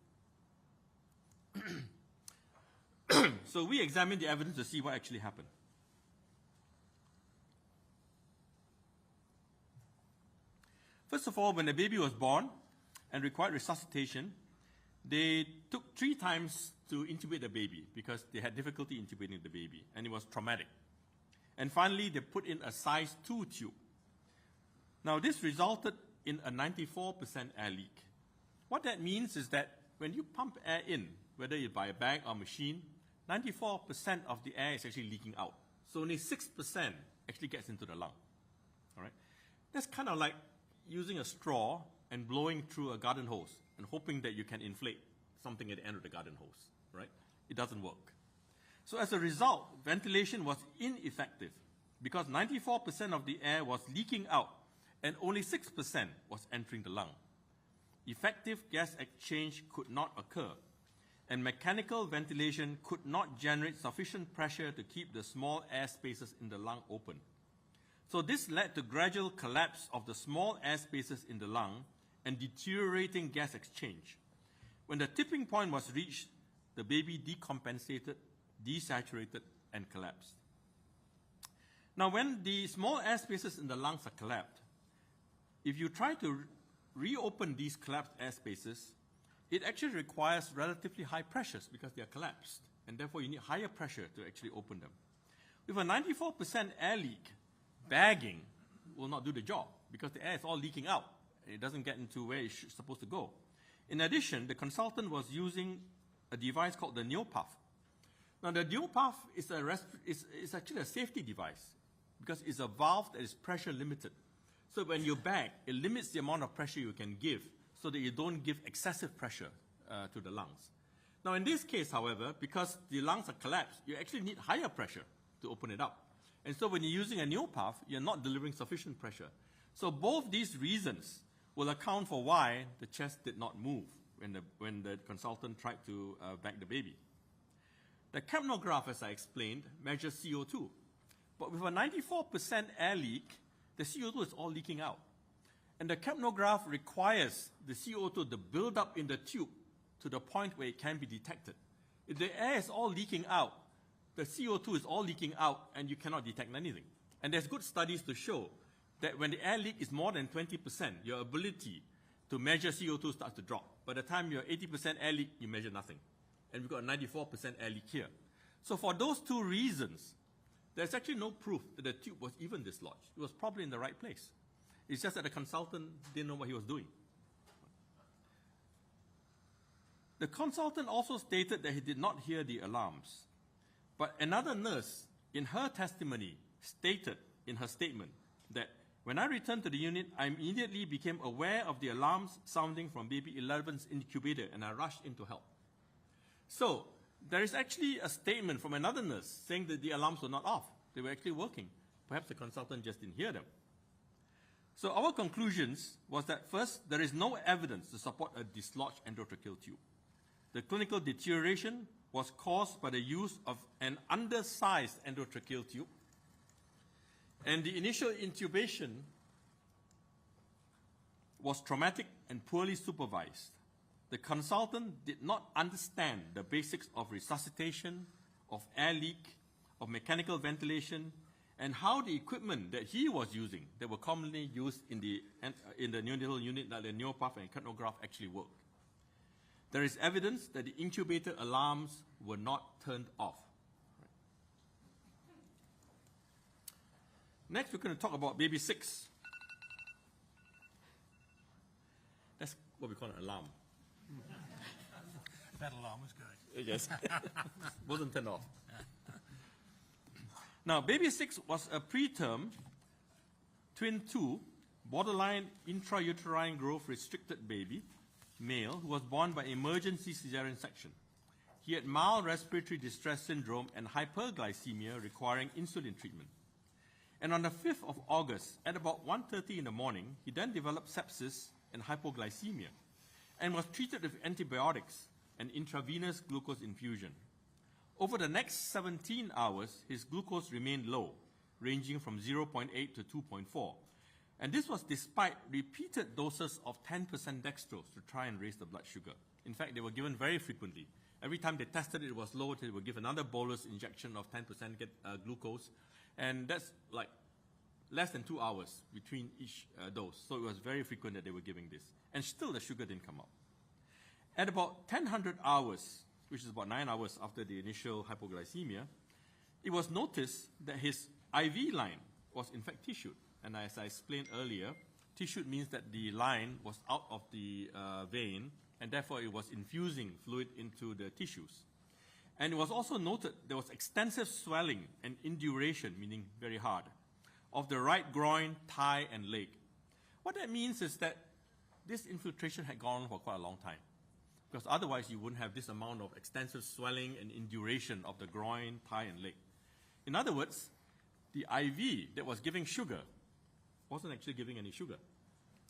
[SPEAKER 3] So we examined the evidence to see what actually happened. First of all, when the baby was born and required resuscitation, they took 3 times to intubate the baby because they had difficulty intubating the baby, and it was traumatic. And finally, they put in a size 2 tube. Now, this resulted in a 94% air leak. What that means is that when you pump air in, whether it's by a bag or machine, 94% of the air is actually leaking out. So only 6% actually gets into the lung. All right? That's kind of like using a straw and blowing through a garden hose and hoping that you can inflate something at the end of the garden hose, right? It doesn't work. So as a result, ventilation was ineffective because 94% of the air was leaking out and only 6% was entering the lung. Effective gas exchange could not occur, and mechanical ventilation could not generate sufficient pressure to keep the small air spaces in the lung open. So this led to gradual collapse of the small air spaces in the lung and deteriorating gas exchange. When the tipping point was reached, the baby decompensated, desaturated, and collapsed. Now, when the small air spaces in the lungs are collapsed, if you try to reopen these collapsed air spaces, it actually requires relatively high pressures because they are collapsed, and therefore you need higher pressure to actually open them. With a 94% air leak, bagging will not do the job because the air is all leaking out. It doesn't get into where it's supposed to go. In addition, the consultant was using a device called the NeoPuff. Now, the NeoPuff is actually a safety device because it's a valve that is pressure limited. So when you bag, it limits the amount of pressure you can give so that you don't give excessive pressure to the lungs. Now, in this case, however, because the lungs are collapsed, you actually need higher pressure to open it up. And so when you're using a NeoPuff, you're not delivering sufficient pressure. So both these reasons will account for why the chest did not move when the consultant tried to bag the baby. The capnograph, as I explained, measures CO2. But with a 94% air leak, the CO2 is all leaking out. And the capnograph requires the CO2 to build up in the tube to the point where it can be detected. If the air is all leaking out, the CO2 is all leaking out, and you cannot detect anything. And there's good studies to show that when the air leak is more than 20%, your ability to measure CO2 starts to drop. By the time you're 80% air leak, you measure nothing. And we've got a 94% air leak here. So for those two reasons, there's actually no proof that the tube was even dislodged. It was probably in the right place. It's just that the consultant didn't know what he was doing. The consultant also stated that he did not hear the alarms. But another nurse, in her testimony, stated in her statement that when I returned to the unit, I immediately became aware of the alarms sounding from baby 11's incubator, and I rushed in to help. So there is actually a statement from another nurse saying that the alarms were not off. They were actually working. Perhaps the consultant just didn't hear them. So our conclusions was that first, there is no evidence to support a dislodged endotracheal tube. The clinical deterioration was caused by the use of an undersized endotracheal tube, and the initial intubation was traumatic and poorly supervised. The consultant did not understand the basics of resuscitation, of air leak, of mechanical ventilation, and how the equipment that he was using, that were commonly used in the neonatal unit, like the NeoPuff and capnograph, actually worked. There is evidence that the incubator alarms were not turned off. Next, we're going to talk about baby 6. That's what we call an alarm.
[SPEAKER 1] That alarm was good.
[SPEAKER 3] Yes. Wasn't turned off. Now, baby 6 was a preterm twin 2 borderline intrauterine growth restricted baby, male, who was born by emergency cesarean section. He had mild respiratory distress syndrome and hyperglycemia requiring insulin treatment. And on the 5th of August, at about 1:30 in the morning, he then developed sepsis and hypoglycemia and was treated with antibiotics and intravenous glucose infusion. Over the next 17 hours, his glucose remained low, ranging from 0.8 to 2.4. And this was despite repeated doses of 10% dextrose to try and raise the blood sugar. In fact, they were given very frequently. Every time they tested it was low, they would give another bolus injection of 10% glucose. And that's like less than 2 hours between each dose. So it was very frequent that they were giving this. And still the sugar didn't come up. At about 1000 hours, which is about 9 hours after the initial hypoglycemia, it was noticed that his IV line was in fact tissued. And as I explained earlier, tissued means that the line was out of the vein, and therefore it was infusing fluid into the tissues. And it was also noted there was extensive swelling and induration, meaning very hard, of the right groin, thigh, and leg. What that means is that this infiltration had gone on for quite a long time, because otherwise you wouldn't have this amount of extensive swelling and induration of the groin, thigh, and leg. In other words, the IV that was giving sugar wasn't actually giving any sugar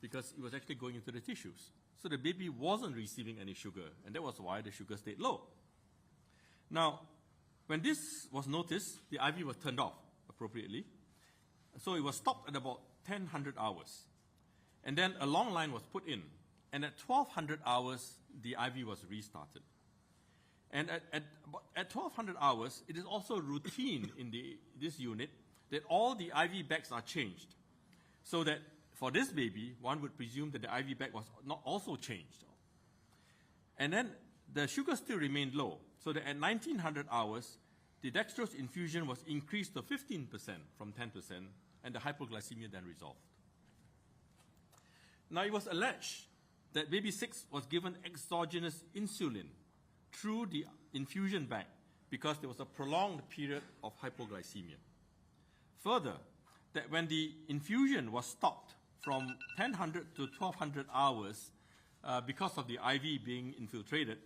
[SPEAKER 3] because it was actually going into the tissues. So the baby wasn't receiving any sugar, and that was why the sugar stayed low. Now, when this was noticed, the IV was turned off appropriately. So it was stopped at about 1000 hours. And then a long line was put in. And at 1200 hours, the IV was restarted. And at 1200 hours, it is also routine in this unit that all the IV bags are changed. So that for this baby, one would presume that the IV bag was not also changed. And then the sugar still remained low. So that at 1900 hours, the dextrose infusion was increased to 15% from 10%, and the hypoglycemia then resolved. Now, it was alleged that baby 6 was given exogenous insulin through the infusion bag because there was a prolonged period of hypoglycemia. Further, that when the infusion was stopped from 1000 to 1200 hours because of the IV being infiltrated,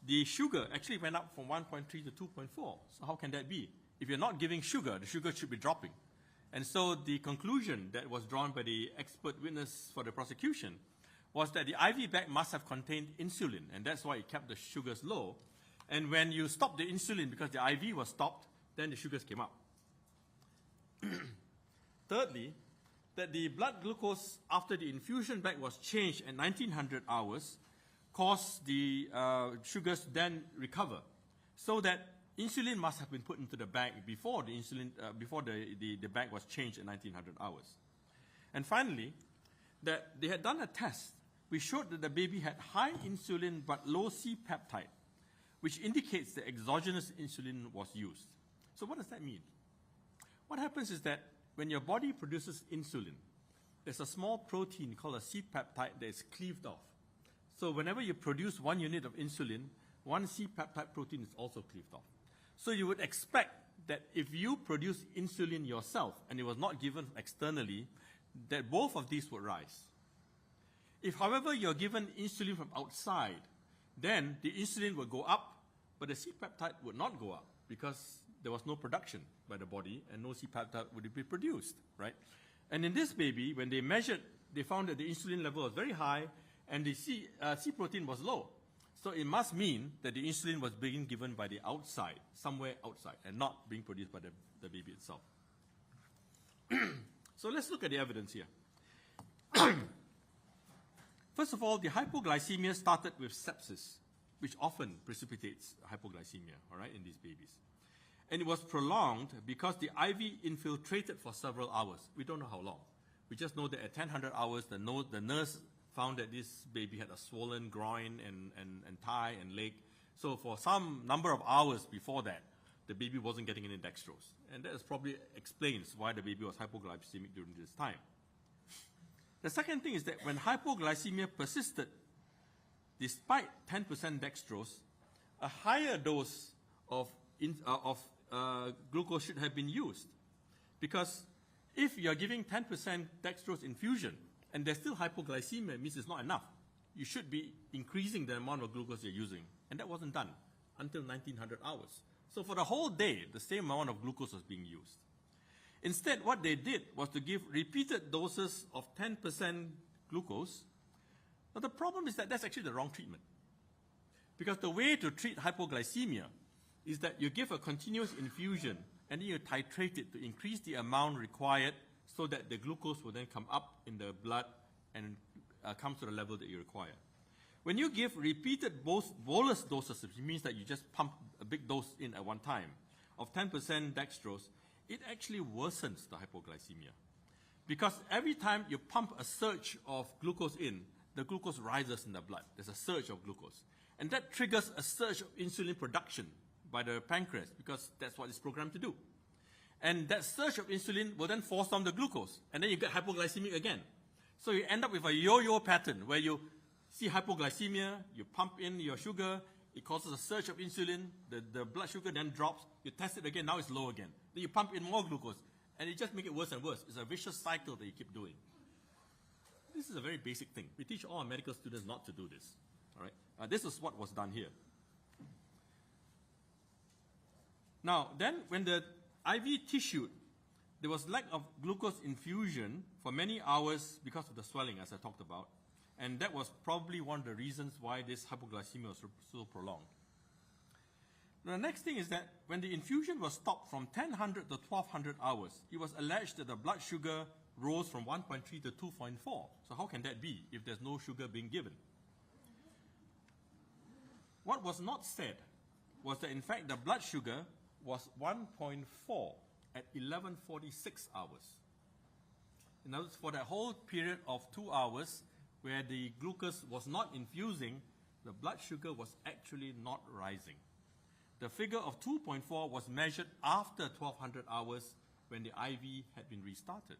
[SPEAKER 3] the sugar actually went up from 1.3 to 2.4. So how can that be? If you're not giving sugar, the sugar should be dropping. And so the conclusion that was drawn by the expert witness for the prosecution was that the IV bag must have contained insulin, and that's why it kept the sugars low. And when you stop the insulin because the IV was stopped, then the sugars came up. Thirdly, that the blood glucose after the infusion bag was changed at 1900 hours caused the sugars then recover, so that insulin must have been put into the bag before the insulin before the bag was changed at 1900 hours. And finally, that they had done a test which showed that the baby had high insulin but low C-peptide, which indicates the exogenous insulin was used. So what does that mean? What happens is that when your body produces insulin, there's a small protein called a C-peptide that is cleaved off. So whenever you produce 1 unit of insulin, 1 C-peptide protein is also cleaved off. So you would expect that if you produce insulin yourself and it was not given externally, that both of these would rise. If, however, you're given insulin from outside, then the insulin would go up, but the C-peptide would not go up because there was no production by the body and no C-peptide would be produced, right? And in this baby, when they measured, they found that the insulin level was very high and the C protein was low. So it must mean that the insulin was being given by the outside, somewhere outside, and not being produced by the baby itself. So let's look at the evidence here. First of all, the hypoglycemia started with sepsis, which often precipitates hypoglycemia, all right, in these babies. And it was prolonged because the IV infiltrated for several hours. We don't know how long. We just know that at 1000 hours, the nurse found that this baby had a swollen groin and thigh and leg. So for some number of hours before that, the baby wasn't getting any dextrose. And that probably explains why the baby was hypoglycemic during this time. The second thing is that when hypoglycemia persisted, despite 10% dextrose, a higher dose of glucose should have been used. Because if you're giving 10% dextrose infusion and there's still hypoglycemia, it means it's not enough. You should be increasing the amount of glucose you're using. And that wasn't done until 1900 hours. So for the whole day, the same amount of glucose was being used. Instead, what they did was to give repeated doses of 10% glucose. But the problem is that that's actually the wrong treatment. Because the way to treat hypoglycemia is that you give a continuous infusion and then you titrate it to increase the amount required so that the glucose will then come up in the blood and comes to the level that you require. When you give repeated bolus doses, which means that you just pump a big dose in at one time of 10% dextrose, it actually worsens the hypoglycemia. Because every time you pump a surge of glucose in, the glucose rises in the blood. There's a surge of glucose. And that triggers a surge of insulin production by the pancreas, because that's what it's programmed to do. And that surge of insulin will then force down the glucose, and then you get hypoglycemic again. So you end up with a yo-yo pattern where you see hypoglycemia, you pump in your sugar, it causes a surge of insulin, the blood sugar then drops, you test it again, now it's low again. Then you pump in more glucose, and it just makes it worse and worse. It's a vicious cycle that you keep doing. This is a very basic thing. We teach all our medical students not to do this. All right? This is what was done here. Now, then when the IV tissued, there was lack of glucose infusion for many hours because of the swelling, as I talked about. And that was probably one of the reasons why this hypoglycemia was so prolonged. Now, the next thing is that when the infusion was stopped from 1000 to 1200 hours, it was alleged that the blood sugar rose from 1.3 to 2.4. So how can that be if there's no sugar being given? What was not said was that, in fact, the blood sugar was 1.4 at 11:46 hours. In other words, for that whole period of 2 hours where the glucose was not infusing, the blood sugar was actually not rising. The figure of 2.4 was measured after 1200 hours when the IV had been restarted.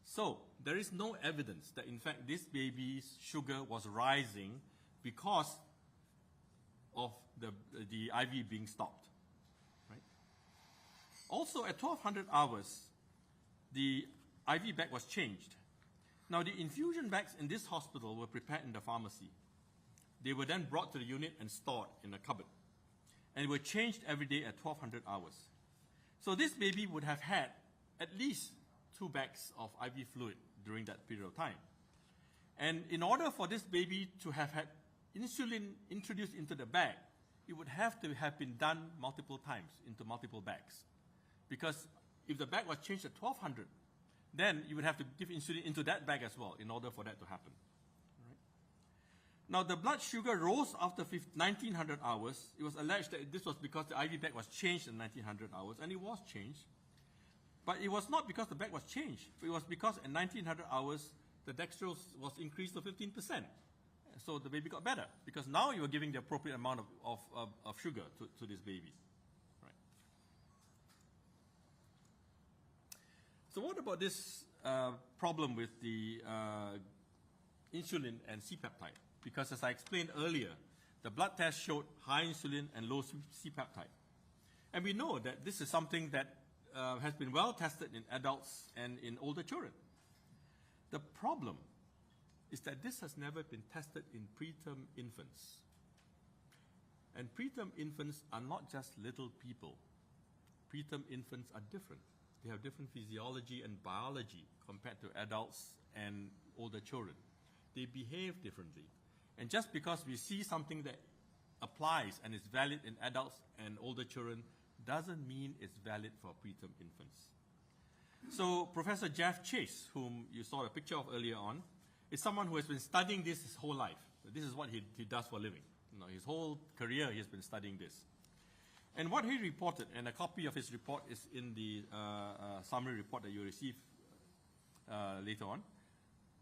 [SPEAKER 3] So there is no evidence that, in fact, this baby's sugar was rising because of the IV being stopped. Right? Also, at 1200 hours, the IV bag was changed. Now, the infusion bags in this hospital were prepared in the pharmacy. They were then brought to the unit and stored in a cupboard, and were changed every day at 1200 hours. So this baby would have had at least 2 bags of IV fluid during that period of time. And in order for this baby to have had insulin introduced into the bag, it would have to have been done multiple times into multiple bags. Because if the bag was changed at 1200, then you would have to give insulin into that bag as well in order for that to happen. Right? Now, the blood sugar rose after 1900 hours. It was alleged that this was because the IV bag was changed in 1900 hours, and it was changed. But it was not because the bag was changed. It was because in 1900 hours, the dextrose was increased to 15%. So the baby got better, because now you are giving the appropriate amount of sugar to this baby. Right. So what about this problem with the insulin and C-peptide? Because as I explained earlier, the blood test showed high insulin and low C-peptide. And we know that this is something that has been well tested in adults and in older children. The problem is that this has never been tested in preterm infants. And preterm infants are not just little people. Preterm infants are different. They have different physiology and biology compared to adults and older children. They behave differently. And just because we see something that applies and is valid in adults and older children doesn't mean it's valid for preterm infants. So Professor Jeff Chase, whom you saw a picture of earlier on, is someone who has been studying this his whole life. This is what he does for a living. His whole career he has been studying this. And what he reported, and a copy of his report is in the summary report that you receive later on,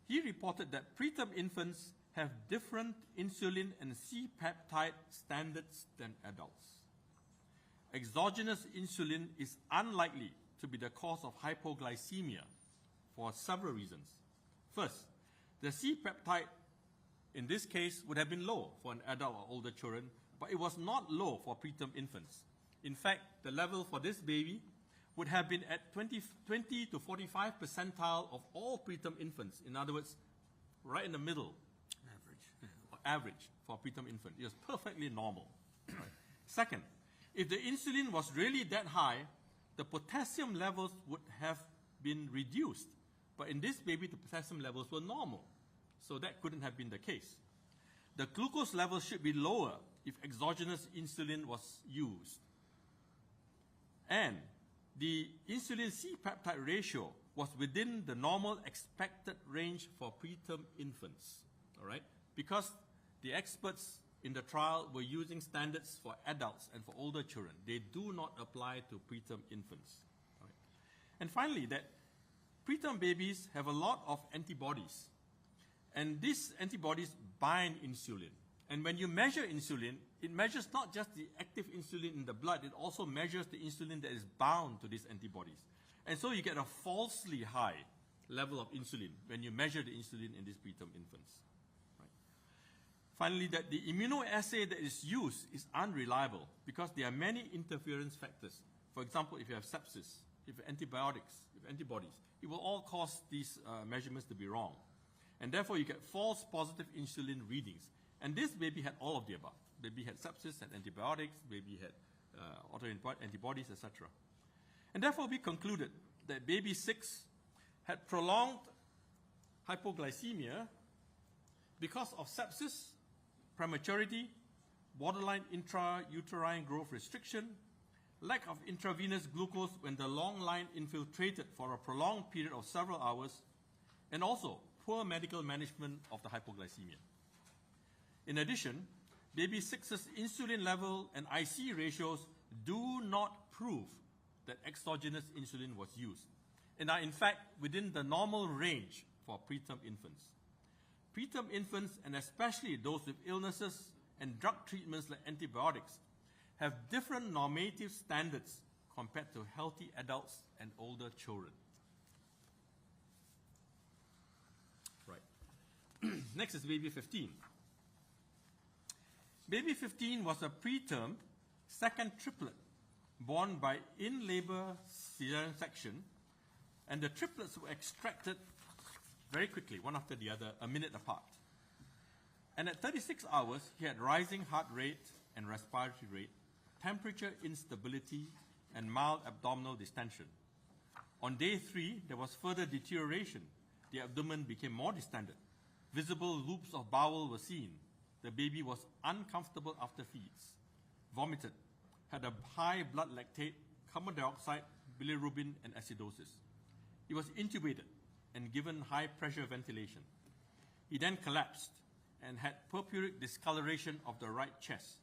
[SPEAKER 3] he reported that preterm infants have different insulin and C-peptide standards than adults. Exogenous insulin is unlikely to be the cause of hypoglycemia for several reasons. First, the C-peptide in this case would have been low for an adult or older children, but it was not low for preterm infants. In fact, the level for this baby would have been at 20 to 45 percentile of all preterm infants. In other words, right in the middle. Average for a preterm infant. It was perfectly normal. Right. Second, if the insulin was really that high, the potassium levels would have been reduced. But in this baby, the potassium levels were normal. So that couldn't have been the case. The glucose levels should be lower if exogenous insulin was used. And the insulin C-peptide ratio was within the normal expected range for preterm infants. All right? Because the experts in the trial were using standards for adults and for older children. They do not apply to preterm infants. All right? And finally, that preterm babies have a lot of antibodies. And these antibodies bind insulin. And when you measure insulin, it measures not just the active insulin in the blood, it also measures the insulin that is bound to these antibodies. And so you get a falsely high level of insulin when you measure the insulin in these preterm infants. Right. Finally, that the immunoassay that is used is unreliable because there are many interference factors. For example, if you have sepsis, if you have antibiotics, if antibodies, it will all cause these measurements to be wrong. And therefore, you get false positive insulin readings. And this baby had all of the above. Baby had sepsis, had antibiotics, baby had autoantibodies, etc. And therefore, we concluded that baby 6 had prolonged hypoglycemia because of sepsis, prematurity, borderline intrauterine growth restriction, lack of intravenous glucose when the long line infiltrated for a prolonged period of several hours, and also poor medical management of the hypoglycemia. In addition, baby 6's insulin level and IC ratios do not prove that exogenous insulin was used, and are in fact within the normal range for preterm infants. Preterm infants, and especially those with illnesses and drug treatments like antibiotics, have different normative standards compared to healthy adults and older children. Right. Next is baby 15. Baby 15 was a preterm second triplet born by in-labor cesarean section, and the triplets were extracted very quickly, one after the other, a minute apart. And at 36 hours, he had rising heart rate and respiratory rate, temperature instability, and mild abdominal distension. On day 3, there was further deterioration. The abdomen became more distended. Visible loops of bowel were seen. The baby was uncomfortable after feeds, vomited, had a high blood lactate, carbon dioxide, bilirubin, and acidosis. He was intubated and given high-pressure ventilation. He then collapsed and had purpuric discoloration of the right chest.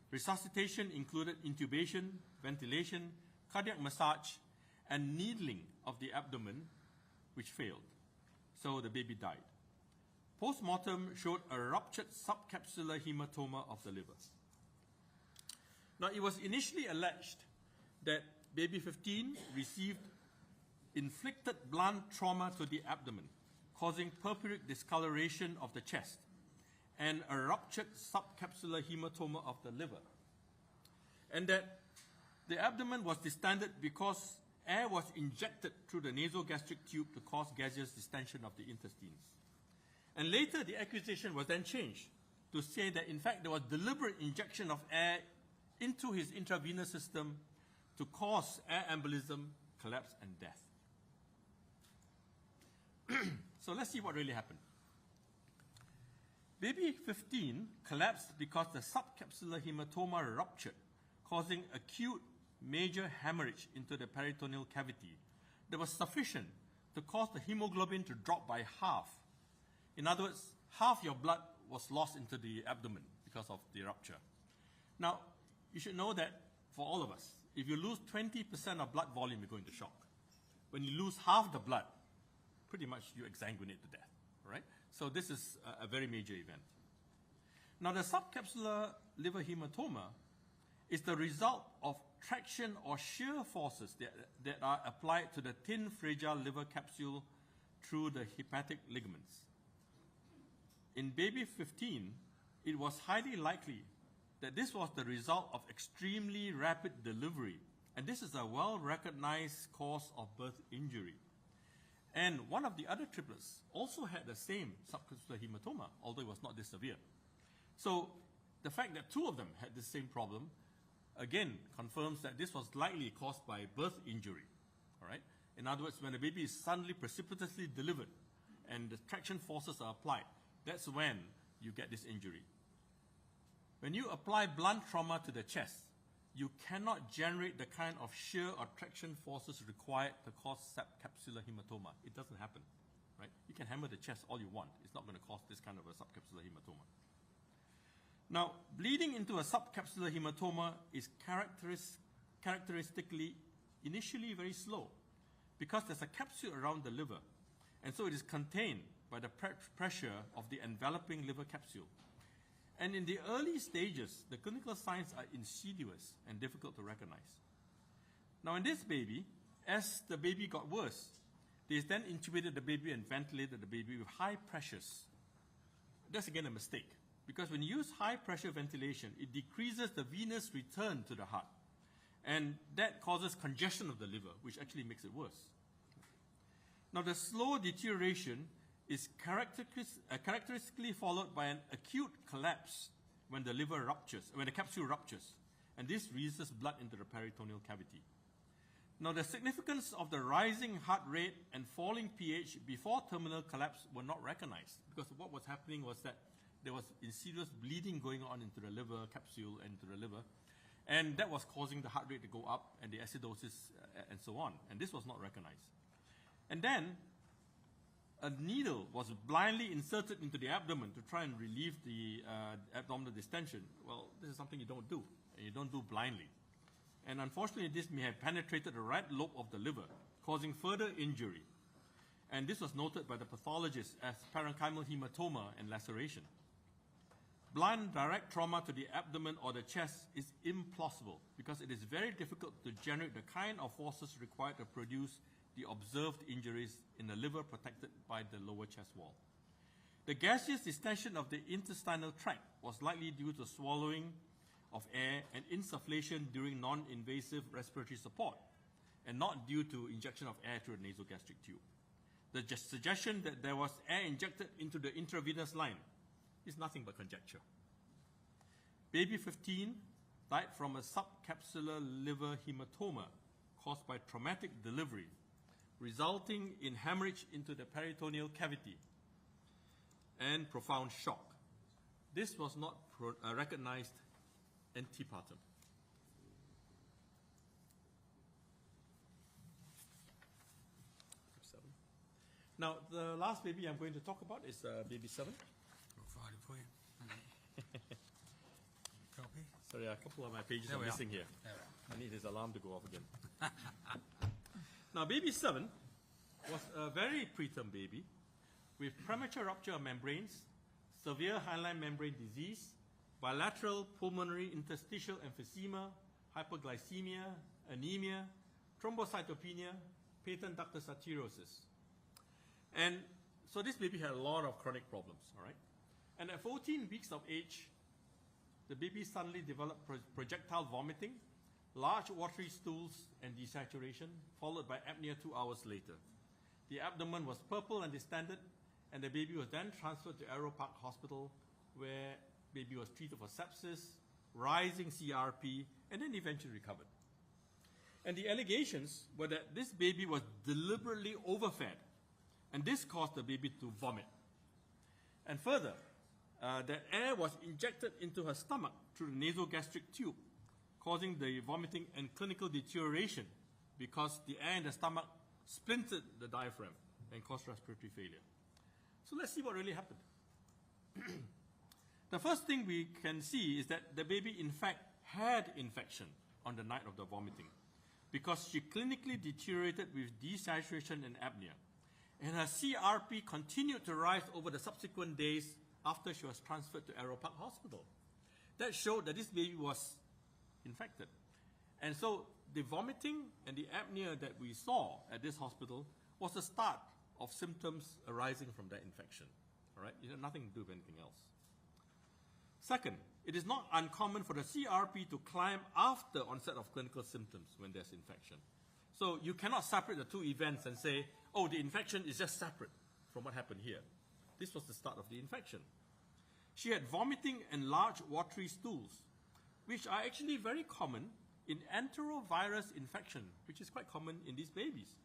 [SPEAKER 3] Resuscitation included intubation, ventilation, cardiac massage, and needling of the abdomen, which failed. So the baby died. Postmortem showed a ruptured subcapsular hematoma of the liver. Now, it was initially alleged that baby 15 received inflicted blunt trauma to the abdomen, causing purpuric discoloration of the chest and a ruptured subcapsular hematoma of the liver, and that the abdomen was distended because air was injected through the nasogastric tube to cause gaseous distension of the intestines. And later, the accusation was then changed to say that, in fact, there was deliberate injection of air into his intravenous system to cause air embolism, collapse, and death. So let's see what really happened. Baby 15 collapsed because the subcapsular hematoma ruptured, causing acute major hemorrhage into the peritoneal cavity that was sufficient to cause the hemoglobin to drop by half. In other words, half your blood was lost into the abdomen because of the rupture. Now, you should know that for all of us, if you lose 20% of blood volume, you go into shock. When you lose half the blood, pretty much you exsanguinate to death, right? So this is a very major event. Now, the subcapsular liver hematoma is the result of traction or shear forces that are applied to the thin, fragile liver capsule through the hepatic ligaments. In baby 15, it was highly likely that this was the result of extremely rapid delivery, and this is a well-recognized cause of birth injury. And one of the other triplets also had the same subcapsular hematoma, although it was not this severe. So the fact that two of them had the same problem, again, confirms that this was likely caused by birth injury. All right? In other words, when a baby is suddenly precipitously delivered and the traction forces are applied, that's when you get this injury. When you apply blunt trauma to the chest, you cannot generate the kind of shear or traction forces required to cause subcapsular hematoma. It doesn't happen, right? You can hammer the chest all you want. It's not going to cause this kind of a subcapsular hematoma. Now, bleeding into a subcapsular hematoma is characteristically initially very slow because there's a capsule around the liver, and so it is contained by the pressure of the enveloping liver capsule. And in the early stages, the clinical signs are insidious and difficult to recognize. Now, in this baby, as the baby got worse, they then intubated the baby and ventilated the baby with high pressures. That's again a mistake, because when you use high pressure ventilation, it decreases the venous return to the heart, and that causes congestion of the liver, which actually makes it worse. Now, the slow deterioration is characteristically followed by an acute collapse when the liver ruptures, when the capsule ruptures, and this releases blood into the peritoneal cavity. Now, the significance of the rising heart rate and falling pH before terminal collapse were not recognized, because what was happening was that there was insidious bleeding going on into the liver capsule and into the liver, and that was causing the heart rate to go up and the acidosis and so on, and this was not recognized. And then a needle was blindly inserted into the abdomen to try and relieve the abdominal distension. Well, this is something you don't do, and you don't do blindly. And unfortunately, this may have penetrated the right lobe of the liver, causing further injury. And this was noted by the pathologist as parenchymal hematoma and laceration. Blind direct trauma to the abdomen or the chest is implausible because it is very difficult to generate the kind of forces required to produce the observed injuries in the liver protected by the lower chest wall. The gaseous distension of the intestinal tract was likely due to swallowing of air and insufflation during non-invasive respiratory support, and not due to injection of air through the nasogastric tube. The suggestion that there was air injected into the intravenous line is nothing but conjecture. Baby 15 died from a subcapsular liver hematoma caused by traumatic delivery, resulting in hemorrhage into the peritoneal cavity and profound shock. This was not recognized antepartum. Now, the last baby I'm going to talk about is baby 7.
[SPEAKER 1] I'll find it for you. Copy.
[SPEAKER 3] Sorry, a couple of my pages are missing here. I need his alarm to go off again. Now, baby 7 was a very preterm baby with premature rupture of membranes, severe hyaline membrane disease, bilateral pulmonary interstitial emphysema, hyperglycemia, anemia, thrombocytopenia, patent ductus arteriosus. And so this baby had a lot of chronic problems, all right? And at 14 weeks of age, the baby suddenly developed projectile vomiting, large watery stools, and desaturation, followed by apnea 2 hours later. The abdomen was purple and distended, and the baby was then transferred to Arrow Park Hospital, where baby was treated for sepsis, rising CRP, and then eventually recovered. And the allegations were that this baby was deliberately overfed, and this caused the baby to vomit. And further, that air was injected into her stomach through the nasogastric tube, causing the vomiting and clinical deterioration because the air in the stomach splintered the diaphragm and caused respiratory failure. So let's see what really happened. The first thing we can see is that the baby in fact had infection on the night of the vomiting because she clinically deteriorated with desaturation and apnea. And her CRP continued to rise over the subsequent days after she was transferred to Arrow Park Hospital. That showed that this baby was infected. And so the vomiting and the apnea that we saw at this hospital was the start of symptoms arising from that infection. All right? It had nothing to do with anything else. Second, it is not uncommon for the CRP to climb after onset of clinical symptoms when there's infection. So you cannot separate the two events and say, oh, the infection is just separate from what happened here. This was the start of the infection. She had vomiting and large watery stools, which are actually very common in enterovirus infection, which is quite common in these babies.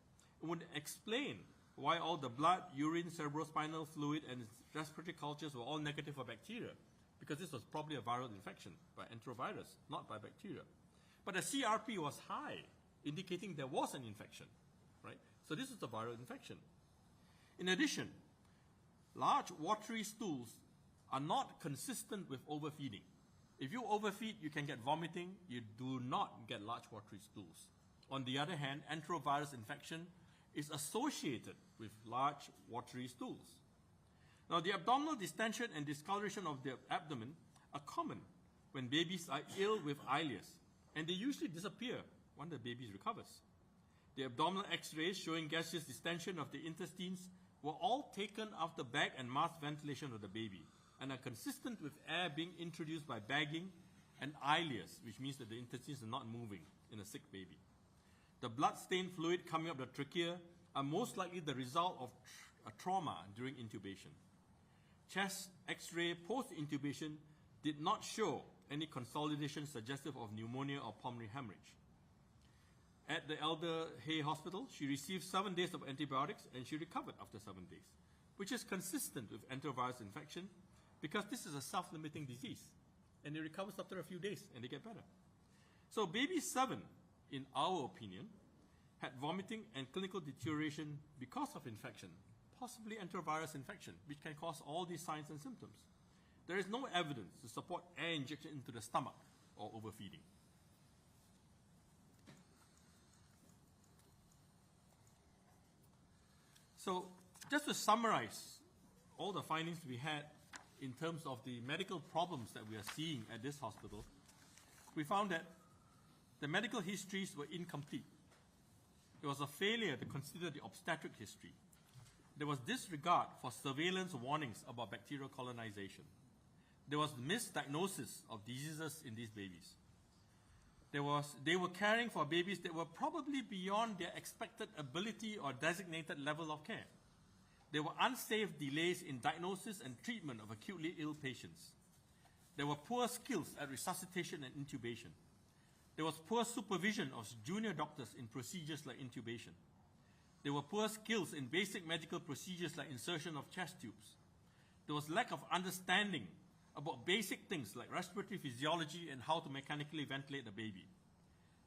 [SPEAKER 3] It would explain why all the blood, urine, cerebrospinal fluid, and respiratory cultures were all negative for bacteria, because this was probably a viral infection by enterovirus, not by bacteria. But the CRP was high, indicating there was an infection, right? So this is a viral infection. In addition, large watery stools are not consistent with overfeeding. If you overfeed, you can get vomiting. You do not get large watery stools. On the other hand, enterovirus infection is associated with large watery stools. Now, the abdominal distension and discoloration of the abdomen are common when babies are ill with ileus, and they usually disappear when the baby recovers. The abdominal x-rays showing gaseous distension of the intestines were all taken after bag and mask ventilation of the baby and are consistent with air being introduced by bagging and ileus, which means that the intestines are not moving in a sick baby. The blood-stained fluid coming up the trachea are most likely the result of a trauma during intubation. Chest x-ray post-intubation did not show any consolidation suggestive of pneumonia or pulmonary hemorrhage. at the Elder Hay Hospital. She received 7 days of antibiotics and she recovered after 7 days, which is consistent with enterovirus infection because this is a self-limiting disease and it recovers after a few days and they get better. So baby 7, in our opinion, had vomiting and clinical deterioration because of infection, possibly enterovirus infection, which can cause all these signs and symptoms. There is no evidence to support air injection into the stomach or overfeeding. So just to summarize all the findings we had in terms of the medical problems that we are seeing at this hospital, we found that the medical histories were incomplete. There was a failure to consider the obstetric history. There was disregard for surveillance warnings about bacterial colonization. There was misdiagnosis of diseases in these babies. They were caring for babies that were probably beyond their expected ability or designated level of care. There were unsafe delays in diagnosis and treatment of acutely ill patients. There were poor skills at resuscitation and intubation. There was poor supervision of junior doctors in procedures like intubation. There were poor skills in basic medical procedures like insertion of chest tubes. There was lack of understanding about basic things like respiratory physiology and how to mechanically ventilate the baby.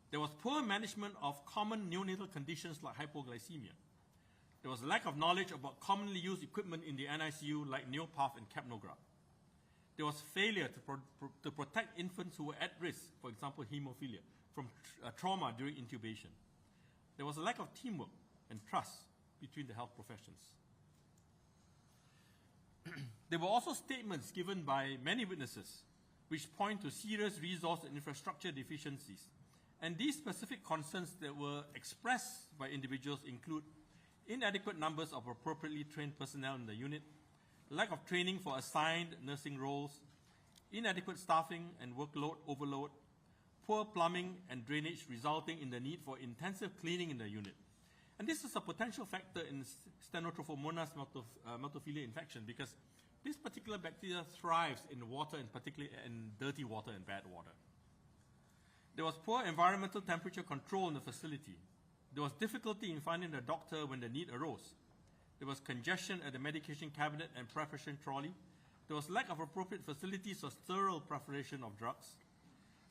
[SPEAKER 3] There was poor management of common neonatal conditions like hypoglycemia. There was lack of knowledge about commonly used equipment in the NICU like Neopath and capnograph. There was failure to protect infants who were at risk, for example, hemophilia, from trauma during intubation. There was a lack of teamwork and trust between the health professions. There were also statements given by many witnesses which point to serious resource and infrastructure deficiencies. And these specific concerns that were expressed by individuals include inadequate numbers of appropriately trained personnel in the unit, lack of training for assigned nursing roles, inadequate staffing and workload overload, poor plumbing and drainage resulting in the need for intensive cleaning in the unit. And this is a potential factor in Stenotrophomonas maltophilia infection because this particular bacteria thrives in water, and particularly in dirty water and bad water. There was poor environmental temperature control in the facility. There was difficulty in finding a doctor when the need arose. There was congestion at the medication cabinet and preparation trolley. There was lack of appropriate facilities for sterile preparation of drugs.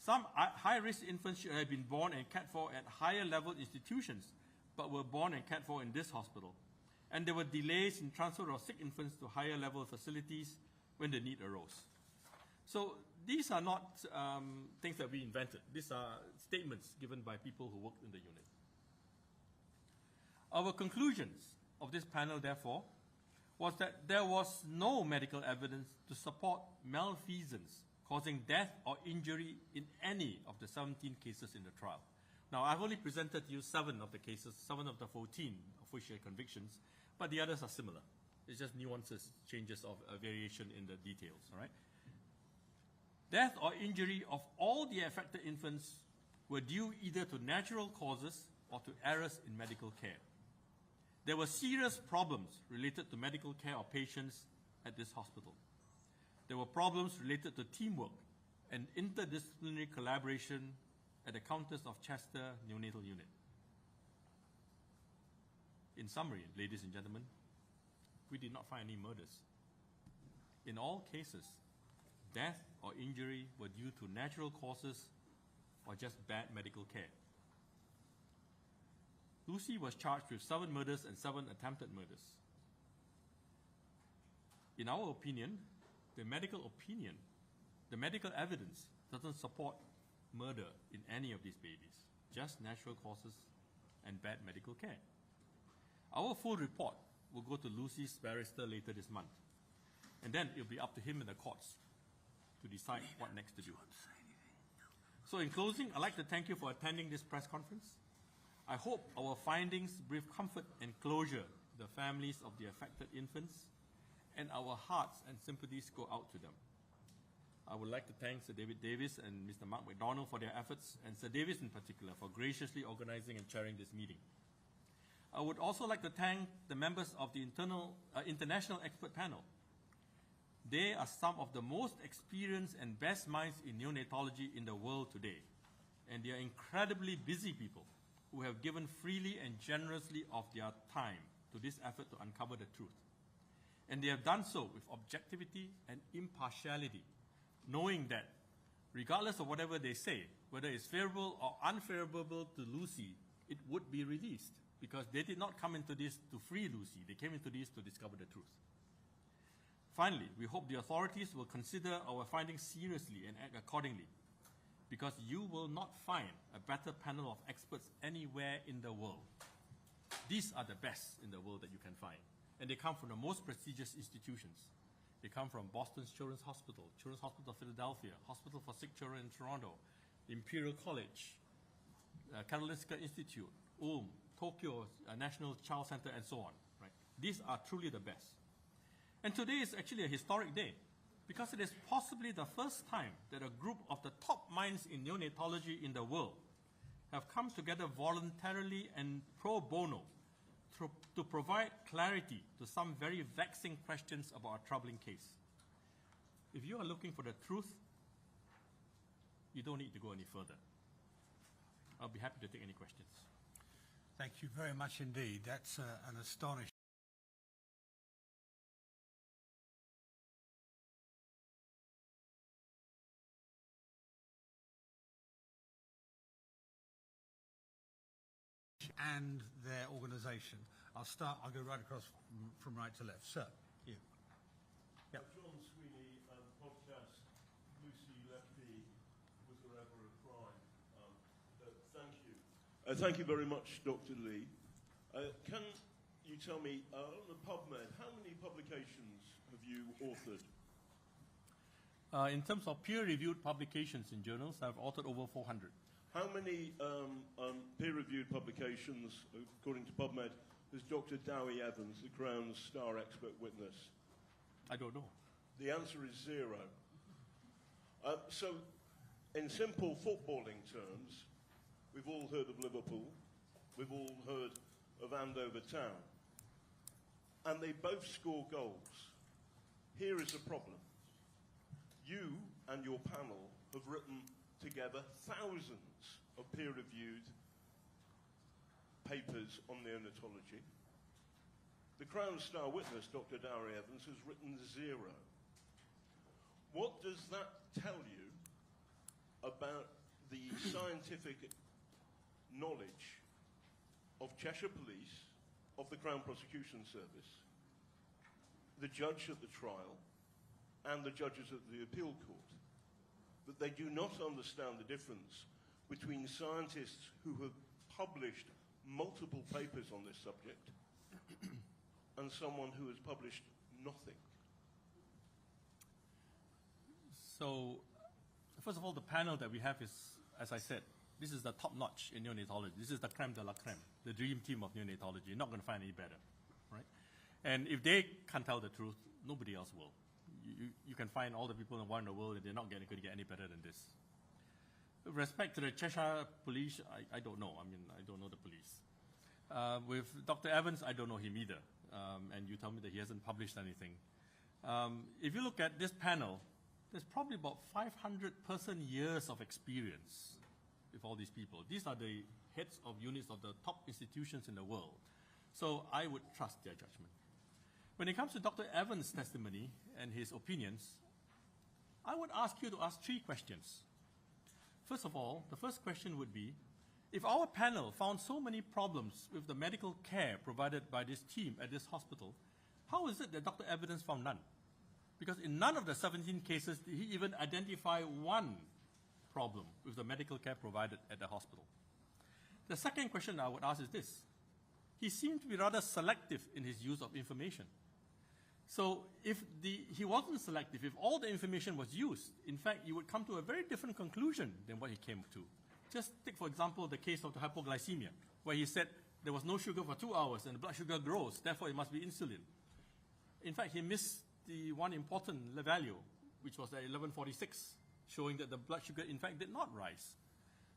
[SPEAKER 3] Some high-risk infants should have been born and cared for at higher-level institutions, but were born and cared for in this hospital. And there were delays in transfer of sick infants to higher-level facilities when the need arose. So these are not things that we invented. These are statements given by people who worked in the unit. Our conclusions of this panel, therefore, was that there was no medical evidence to support malfeasance causing death or injury in any of the 17 cases in the trial. Now, I've only presented you 7 of the cases, 7 of the 14 official convictions, but the others are similar. It's just nuances, changes of variation in the details, all right? Death or injury of all the affected infants were due either to natural causes or to errors in medical care. There were serious problems related to medical care of patients at this hospital. There were problems related to teamwork and interdisciplinary collaboration at the Countess of Chester Neonatal Unit. In summary, ladies and gentlemen, we did not find any murders. In all cases, death or injury were due to natural causes or just bad medical care. Lucy was charged with 7 murders and 7 attempted murders. In our opinion, the medical evidence doesn't support murder in any of these babies, just natural causes and bad medical care. Our full report will go to Lucy's barrister later this month, and then it'll be up to him in the courts to decide what next to do. So in closing, I'd like to thank you for attending this press conference. I hope our findings bring comfort and closure to the families of the affected infants, and our hearts and sympathies go out to them. I would like to thank Sir David Davis and Mr. Mark McDonald for their efforts, and Sir Davis in particular for graciously organizing and chairing this meeting. I would also like to thank the members of the international expert panel. They are some of the most experienced and best minds in neonatology in the world today, and they are incredibly busy people. who have given freely and generously of their time to this effort to uncover the truth. And they have done so with objectivity and impartiality, knowing that regardless of whatever they say, whether it's favorable or unfavorable to Lucy, it would be released, because they did not come into this to free Lucy. They came into this to discover the truth. Finally, we hope the authorities will consider our findings seriously and act accordingly, because you will not find a better panel of experts anywhere in the world. These are the best in the world that you can find, and they come from the most prestigious institutions. They come from Boston's Children's Hospital, Children's Hospital of Philadelphia, Hospital for Sick Children in Toronto, Imperial College, Karolinska Institute, Ulm, Tokyo National Child Center, and so on. Right? These are truly the best. And today is actually a historic day, because it is possibly the first time that a group of the top minds in neonatology in the world have come together voluntarily and pro bono to provide clarity to some very vexing questions about a troubling case. If you are looking for the truth, you don't need to go any further. I'll be happy to take any questions.
[SPEAKER 1] Thank you very much indeed. That's an astonishing. And their organisation. I'll go right across from right to left. Sir, you. Yep.
[SPEAKER 2] John Sweeney, podcast, Lucy Letby, Was There Ever a Crime? Thank you. Thank you very much, Dr. Lee. Can you tell me, on the PubMed, how many publications have you authored?
[SPEAKER 3] In terms of peer-reviewed publications in journals, I've authored over 400.
[SPEAKER 2] How many peer-reviewed publications, according to PubMed, has Dr. Dowie Evans, the Crown's star expert witness?
[SPEAKER 3] I don't know.
[SPEAKER 2] The answer is 0. So, in simple footballing terms, we've all heard of Liverpool, we've all heard of Andover Town, and they both score goals. Here is the problem. You and your panel have written together thousands of peer-reviewed papers on neonatology. The Crown's star witness, Dr. Dowie Evans, has written 0. What does that tell you about the scientific knowledge of Cheshire Police, of the Crown Prosecution Service, the judge at the trial, and the judges at the appeal court, that they do not understand the difference between scientists who have published multiple papers on this subject and someone who has published nothing?
[SPEAKER 3] So, first of all, the panel that we have is, as I said, this is the top notch in neonatology. This is the creme de la creme, the dream team of neonatology. You're not going to find any better, right? And if they can't tell the truth, nobody else will. You can find all the people in the world, and they're not going to get any better than this. With respect to the Cheshire Police, I don't know. I mean, I don't know the police. With Dr. Evans, I don't know him either. And you tell me that he hasn't published anything. If you look at this panel, there's probably about 500 person-years of experience with all these people. These are the heads of units of the top institutions in the world. So I would trust their judgment. When it comes to Dr. Evans' testimony and his opinions, I would ask you to ask 3 questions. First of all, the first question would be, if our panel found so many problems with the medical care provided by this team at this hospital, how is it that Dr. Evans found none? Because in none of the 17 cases did he even identify one problem with the medical care provided at the hospital. The second question I would ask is this. He seemed to be rather selective in his use of information. So if he wasn't selective, if all the information was used, in fact, you would come to a very different conclusion than what he came to. Just take, for example, the case of the hypoglycemia, where he said there was no sugar for 2 hours and the blood sugar grows, therefore it must be insulin. In fact, he missed the one important value, which was at 1146, showing that the blood sugar, in fact, did not rise.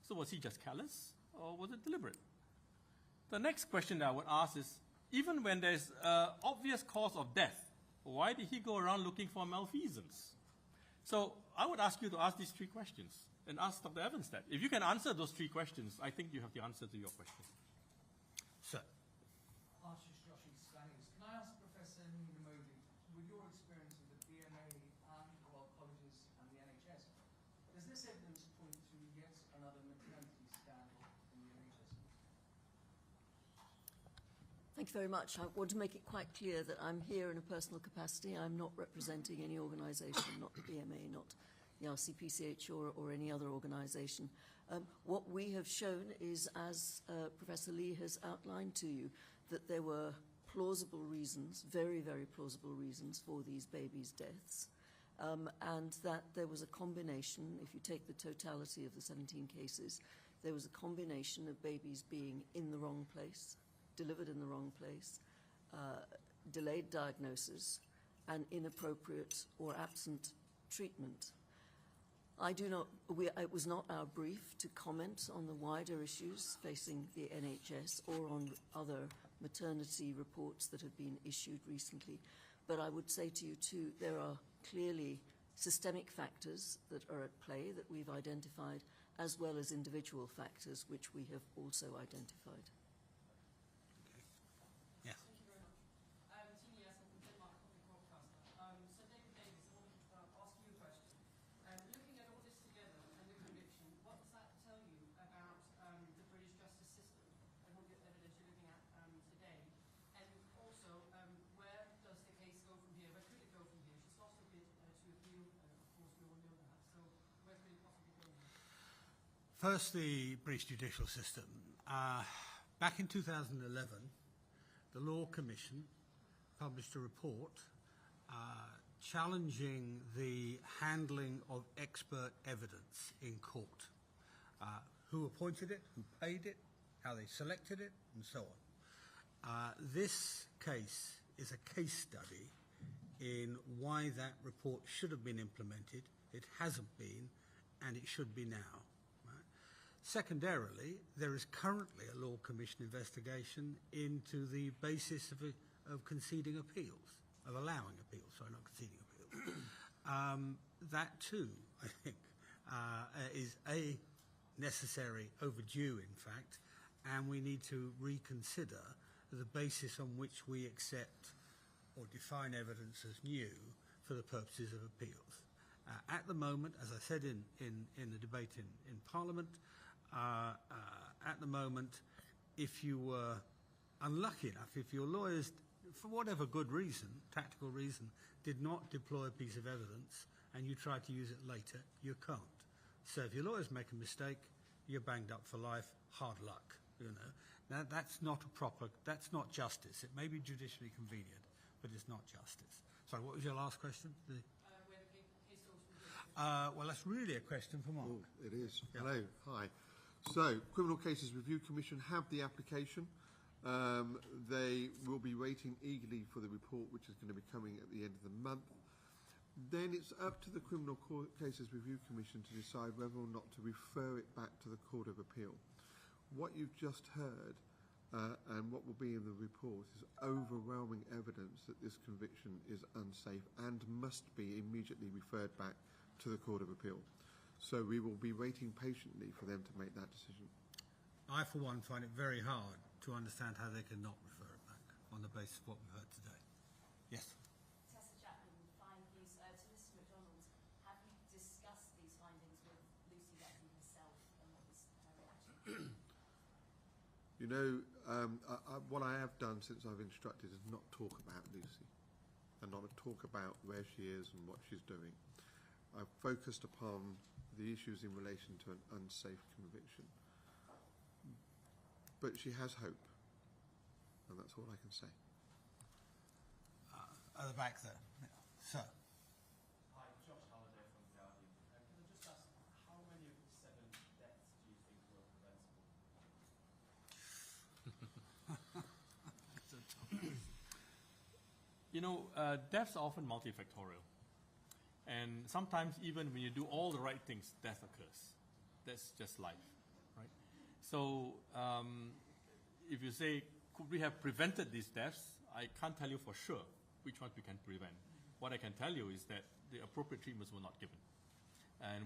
[SPEAKER 3] So was he just careless, or was it deliberate? The next question that I would ask is, even when there's an obvious cause of death, why did he go around looking for malfeasance? So I would ask you to ask these 3 questions and ask Dr. Evans that. If you can answer those 3 questions, I think you have the answer to your question.
[SPEAKER 1] Sir.
[SPEAKER 4] Can I ask Professor Neena Modi, with your experience with the BMA and well, colleges and the NHS, does this evidence point to yet another maternity scandal in the NHS?
[SPEAKER 5] Thank you very much. I want to make it quite clear that I'm here in a personal capacity. I'm not representing any organisation, not the BMA, not the RCPCH or any other organisation. What we have shown is, as Professor Lee has outlined to you, that there were plausible reasons, very, very plausible reasons for these babies' deaths, and that there was a combination, if you take the totality of the 17 cases, there was a combination of babies being in the wrong place, delivered in the wrong place, delayed diagnosis, and inappropriate or absent treatment. It was not our brief to comment on the wider issues facing the NHS or on other maternity reports that have been issued recently. But I would say to you too, there are clearly systemic factors that are at play that we've identified, as well as individual factors which we have also identified.
[SPEAKER 1] Yes.
[SPEAKER 6] Thank you very much. Tina Yasin from Denmark Public Broadcaster. So David Davis, I wanted to ask you a question. Looking at all this together and the conviction, what does that tell you about the British justice system and what the evidence you're looking at today? And also, where does the case go from here? Where could it go from here? She's lost a bit to appeal, of course we all know that. So where could it possibly go now?
[SPEAKER 1] First, the British judicial system. Back in 2011, the Law Commission published a report challenging the handling of expert evidence in court. Who appointed it, who paid it, how they selected it, and so on. This case is a case study in why that report should have been implemented. It hasn't been, and it should be now. Secondarily, there is currently a Law Commission investigation into the basis of conceding appeals, of allowing appeals, sorry, not conceding appeals. That too, I think, is necessary, overdue in fact, and we need to reconsider the basis on which we accept or define evidence as new for the purposes of appeals. At the moment, as I said in the debate in Parliament, at the moment, if you were unlucky enough, if your lawyers, for whatever good reason, tactical reason, did not deploy a piece of evidence and you tried to use it later, you can't. So if your lawyers make a mistake, you're banged up for life, hard luck, you know. That's not that's not justice. It may be judicially convenient, but it's not justice. Sorry, what was your last question?
[SPEAKER 6] Where the case goes from here?
[SPEAKER 1] Well, that's really a question for Mark.
[SPEAKER 7] Oh, it is.
[SPEAKER 1] Yeah.
[SPEAKER 7] Hello, hi. So, Criminal Cases Review Commission have the application. They will be waiting eagerly for the report, which is going to be coming at the end of the month. Then it's up to the Criminal Cases Review Commission to decide whether or not to refer it back to the Court of Appeal. What you've just heard and what will be in the report is overwhelming evidence that this conviction is unsafe and must be immediately referred back to the Court of Appeal. So we will be waiting patiently for them to make that decision.
[SPEAKER 1] I, for one, find it very hard to understand how they can not refer it back on the basis of what we've heard today. Yes?
[SPEAKER 8] Tessa Chapman, findings to Mr. McDonald. Have you discussed these findings with Lucy Letby herself, and what was her reaction?
[SPEAKER 7] You know, what I have done since I've instructed is not talk about Lucy and not talk about where she is and what she's doing. I've focused upon the issues in relation to an unsafe conviction. But she has hope, and that's all I can say.
[SPEAKER 1] At the back there. Yeah. Sir?
[SPEAKER 9] Hi, Josh Halliday from The Guardian. Can I just ask, how many of the 7 deaths do you think were preventable?
[SPEAKER 3] You know, deaths are often multifactorial. And sometimes even when you do all the right things, death occurs. That's just life, right? So if you say, could we have prevented these deaths? I can't tell you for sure which ones we can prevent. What I can tell you is that the appropriate treatments were not given. And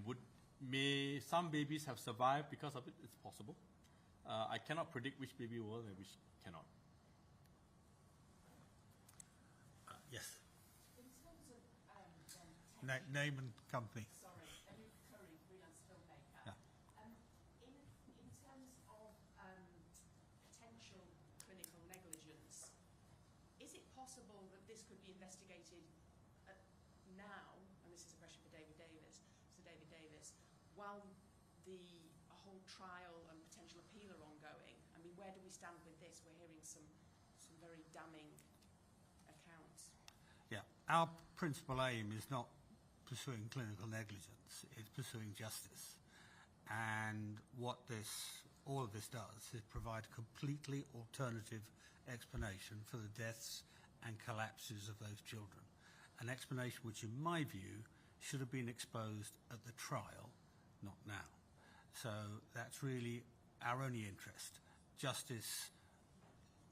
[SPEAKER 3] may some babies have survived because of it? It's possible. I cannot predict which baby will and which cannot.
[SPEAKER 1] Yes.
[SPEAKER 8] In terms of
[SPEAKER 1] Name and company.
[SPEAKER 8] sorry, Anouk Curry, freelance filmmaker.
[SPEAKER 1] Yeah.
[SPEAKER 8] In terms of potential clinical negligence, is it possible that this could be investigated now, and this is a question for David Davis, Sir David Davis, while the whole trial and potential appeal are ongoing? I mean, where do we stand with this? We're hearing some very damning accounts.
[SPEAKER 1] Yeah. Our principal aim is not pursuing clinical negligence, it's pursuing justice. And what all of this does is provide a completely alternative explanation for the deaths and collapses of those children. An explanation which, in my view, should have been exposed at the trial, not now. So that's really our only interest. Justice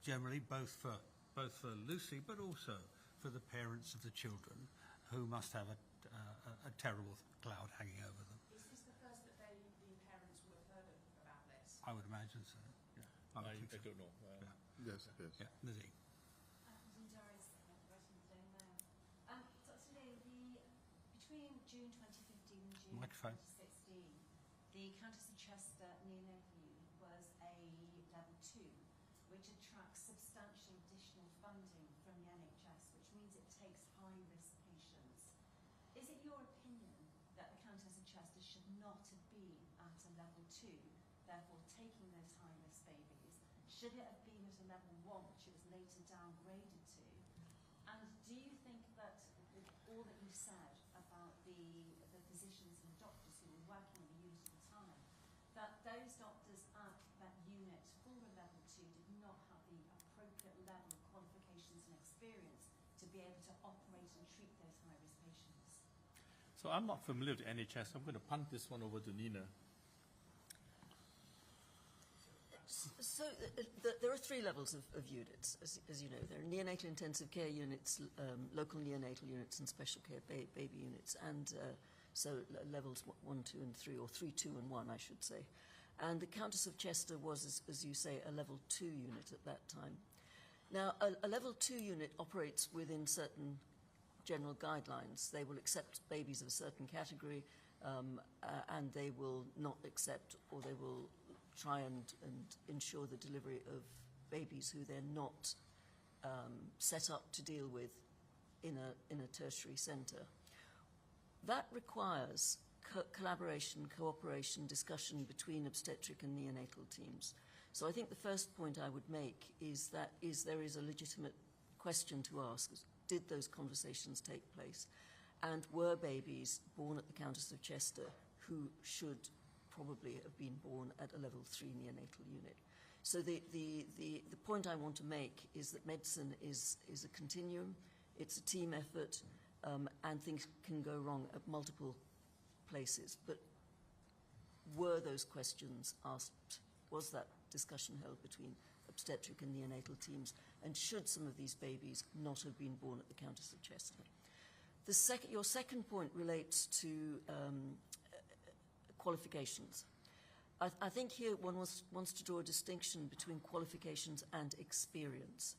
[SPEAKER 1] generally, both for Lucy, but also for the parents of the children who must have a terrible cloud hanging over them.
[SPEAKER 8] Is this the first that the parents will have heard about this?
[SPEAKER 1] I would imagine so. Yeah. I would think so.
[SPEAKER 3] don't know.
[SPEAKER 7] Yes, yes.
[SPEAKER 1] Yeah, Nadine.
[SPEAKER 10] Dr. Lee, between June 2015 and June
[SPEAKER 1] Microphone.
[SPEAKER 10] 2016, the Countess of Chester Neonatal Unit was a level 2, which attracts substantial additional funding from the NHS, which means it takes high-risk patients. Is it your opinion that the Countess of Chester should not have been at a level 2, therefore taking those high-risk babies? Should it have been at a level 1, which it was later downgraded to? And do you think that with all that you said about the physicians and doctors who were working in the unit at the time, that those doctors at that unit for a level 2 did not have the appropriate level of qualifications and experience to be able to operate and treat those high-risk patients?
[SPEAKER 3] So I'm not familiar with the NHS. I'm going to punt this one over to Neena.
[SPEAKER 5] So there are 3 levels of units, as you know. There are neonatal intensive care units, local neonatal units, and special care baby units. And so levels 1, 2, and 3, or 3, 2, and 1, I should say. And the Countess of Chester was, as you say, a level 2 unit at that time. Now, a level 2 unit operates within certain general guidelines. They will accept babies of a certain category, and they will not accept, or they will try and ensure the delivery of babies who they're not set up to deal with in a tertiary centre. That requires collaboration, cooperation, discussion between obstetric and neonatal teams. So I think the first point I would make is that there is a legitimate question to ask. Did those conversations take place? And were babies born at the Countess of Chester who should probably have been born at a level 3 neonatal unit? So the point I want to make is that medicine is a continuum, it's a team effort, and things can go wrong at multiple places. But were those questions asked? Was that discussion held between obstetric and neonatal teams? And should some of these babies not have been born at the Countess of Chester? Your second point relates to qualifications. I think here one wants to draw a distinction between qualifications and experience.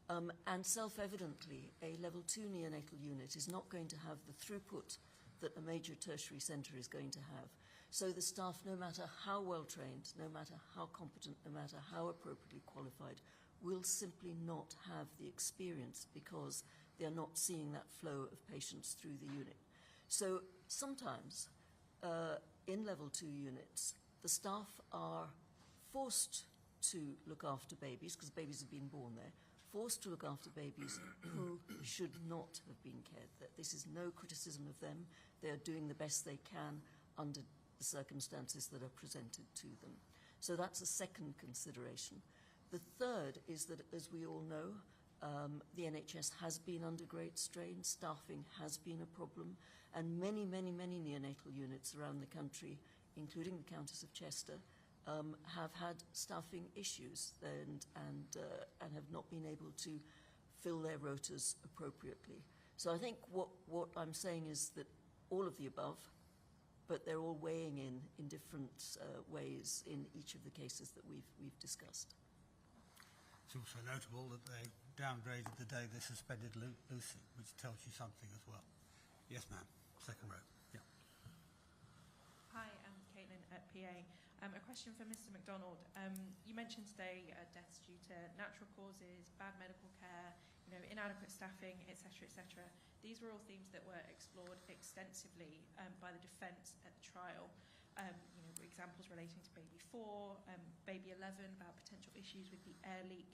[SPEAKER 5] And self-evidently, a level 2 neonatal unit is not going to have the throughput that a major tertiary centre is going to have. So the staff, no matter how well trained, no matter how competent, no matter how appropriately qualified, will simply not have the experience because they are not seeing that flow of patients through the unit. So sometimes in level 2 units, the staff are forced to look after babies, because babies have been born there, forced to look after babies who should not have been cared. That this is no criticism of them. They are doing the best they can under the circumstances that are presented to them. So that's a second consideration. The third is that, as we all know, the NHS has been under great strain. Staffing has been a problem, and many, many, many neonatal units around the country, including the Countess of Chester, have had staffing issues and have not been able to fill their rotas appropriately. So I think what I'm saying is that all of the above, but they're all weighing in different ways in each of the cases that we've discussed.
[SPEAKER 1] It's also notable that they downgraded the day they suspended Lucy, which tells you something as well. Yes, ma'am. Second row. Yeah.
[SPEAKER 11] Hi, I'm Caitlin at PA. A question for Mr. McDonald. You mentioned today deaths due to natural causes, bad medical care, inadequate staffing, etc., etc. These were all themes that were explored extensively by the defence at the trial. Examples relating to baby 4, baby 11, about potential issues with the air leak.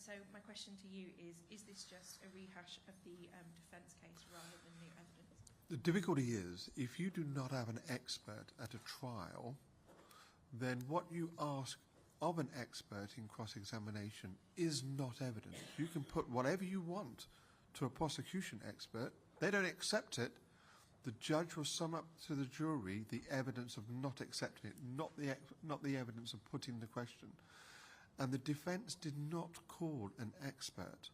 [SPEAKER 11] So my question to you is this just a rehash of the defence case rather than new evidence?
[SPEAKER 7] The difficulty is, if you do not have an expert at a trial, then what you ask of an expert in cross-examination is not evidence. You can put whatever you want to a prosecution expert. They don't accept it. The judge will sum up to the jury the evidence of not accepting it, not the evidence of putting the question. And the defence did not call an expert.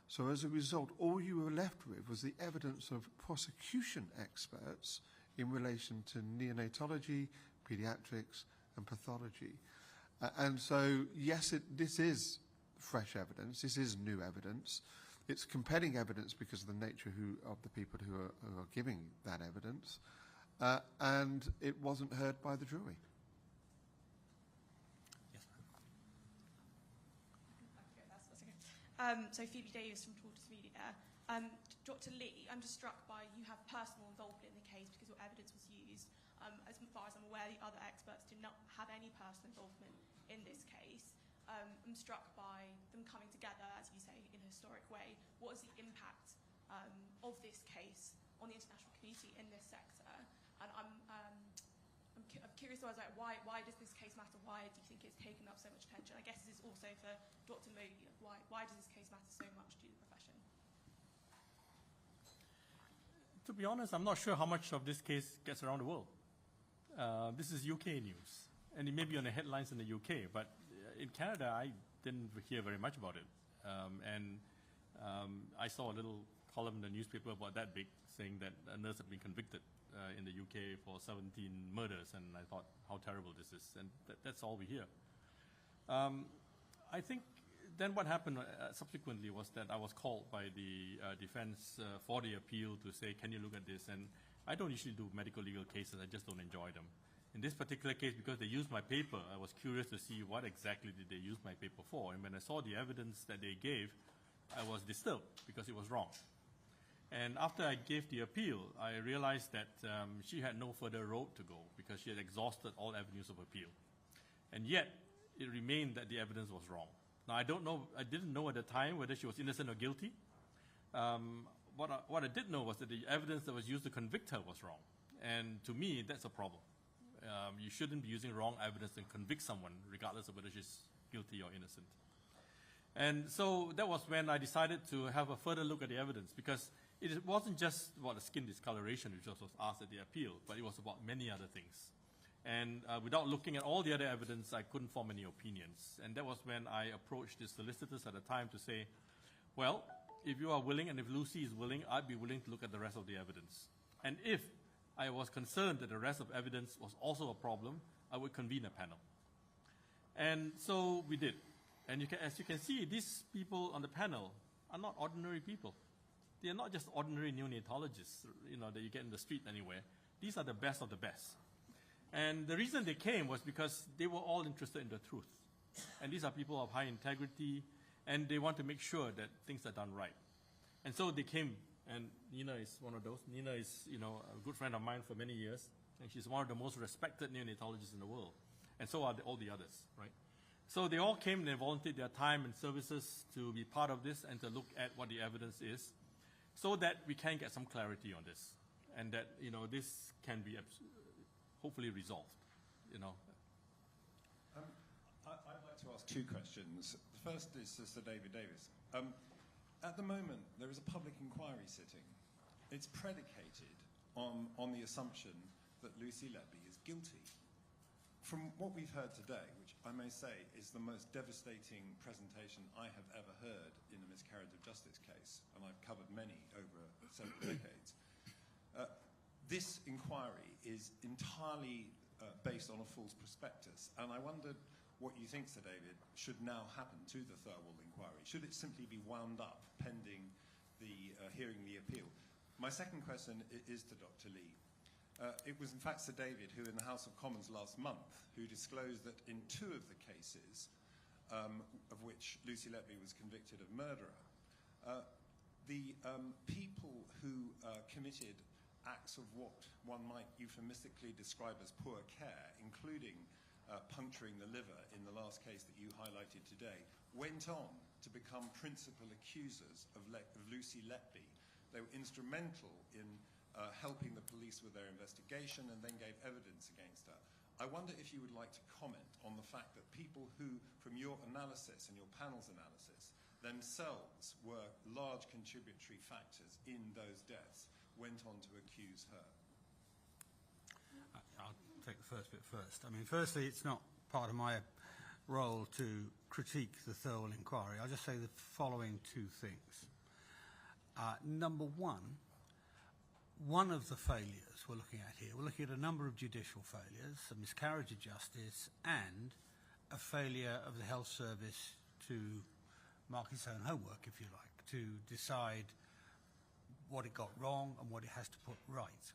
[SPEAKER 7] So as a result, all you were left with was the evidence of prosecution experts in relation to neonatology, paediatrics, and pathology. And so, yes, this is fresh evidence. This is new evidence. It's compelling evidence because of the nature of the people who are giving that evidence. And it wasn't heard by the jury.
[SPEAKER 1] Yes,
[SPEAKER 12] Okay, that's okay. So Phoebe Davis from Tortoise Media. Dr. Lee, I'm just struck by you have personal involvement in the case because your evidence was used. As far as I'm aware, the other experts did not have any personal involvement in this case. I'm struck by them coming together, as you say, in a historic way. What is the impact of this case on the international community in this sector? And I'm curious, though, why does this case matter? Why do you think it's taken up so much attention? I guess this is also for Dr. Modi. Why does this case matter so much to the profession?
[SPEAKER 3] To be honest, I'm not sure how much of this case gets around the world. This is UK news, and it may be on the headlines in the UK, but in Canada, I didn't hear very much about it. I saw a little column in the newspaper about that big, saying that a nurse had been convicted in the UK for 17 murders, and I thought how terrible this is, and that's all we hear. I think then what happened subsequently was that I was called by the defense for the appeal to say, can you look at this? And I don't usually do medical legal cases, I just don't enjoy them. In this particular case, because they used my paper, I was curious to see what exactly did they use my paper for. And when I saw the evidence that they gave, I was disturbed because it was wrong. And after I gave the appeal, I realized that she had no further road to go because she had exhausted all avenues of appeal. And yet, it remained that the evidence was wrong. Now, I didn't know at the time whether she was innocent or guilty. What I did know was that the evidence that was used to convict her was wrong. And to me, that's a problem. You shouldn't be using wrong evidence to convict someone, regardless of whether she's guilty or innocent. And so that was when I decided to have a further look at the evidence, because it wasn't just about the skin discoloration, which was asked at the appeal, but it was about many other things. And without looking at all the other evidence, I couldn't form any opinions. And that was when I approached the solicitors at the time to say, well, if you are willing, and if Lucy is willing, I'd be willing to look at the rest of the evidence. And if I was concerned that the rest of evidence was also a problem, I would convene a panel. And so we did. And as you can see, these people on the panel are not ordinary people. They are not just ordinary neonatologists, that you get in the street anywhere. These are the best of the best. And the reason they came was because they were all interested in the truth. And these are people of high integrity, and they want to make sure that things are done right. And so they came, and Neena is one of those. Neena is, a good friend of mine for many years, and she's one of the most respected neonatologists in the world. And so are all the others, right? So they all came and they volunteered their time and services to be part of this and to look at what the evidence is, so that we can get some clarity on this, and that this can be hopefully resolved.
[SPEAKER 13] I'd like to ask two questions. The first is to Sir David Davis. At the moment, there is a public inquiry sitting. It's predicated on the assumption that Lucy Letby is guilty. From what we've heard today, which I may say, is the most devastating presentation I have ever heard in a miscarriage of justice case, and I've covered many over several decades. This inquiry is entirely based on a false prospectus, and I wondered what you think, Sir David, should now happen to the Thirlwall inquiry. Should it simply be wound up pending the hearing the appeal? My second question is to Dr. Lee. It was in fact Sir David who in the House of Commons last month who disclosed that in 2 of the cases of which Lucy Letby was convicted of murder, the people who committed acts of what one might euphemistically describe as poor care, including puncturing the liver in the last case that you highlighted today, went on to become principal accusers of Lucy Letby. They were instrumental in helping the police with their investigation and then gave evidence against her. I wonder if you would like to comment on the fact that people who, from your analysis and your panel's analysis, themselves were large contributory factors in those deaths, went on to accuse her.
[SPEAKER 1] I'll take the first bit first. I mean, firstly, it's not part of my role to critique the Thirlwall inquiry. I'll just say the following 2 things. Number one of the failures we're looking at here, we're looking at a number of judicial failures, a miscarriage of justice, and a failure of the health service to mark its own homework, if you like, to decide what it got wrong and what it has to put right.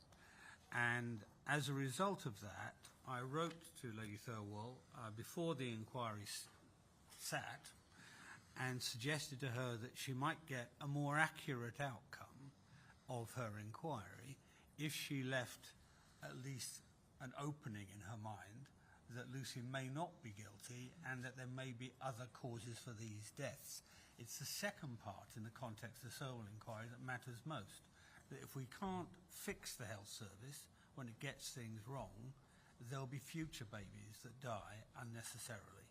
[SPEAKER 1] And as a result of that, I wrote to Lady Thirlwall before the inquiry sat and suggested to her that she might get a more accurate outcome of her inquiry if she left at least an opening in her mind that Lucy may not be guilty and that there may be other causes for these deaths. It's the second part in the context of the Thirlwall inquiry that matters most, that if we can't fix the health service when it gets things wrong, there'll be future babies that die unnecessarily.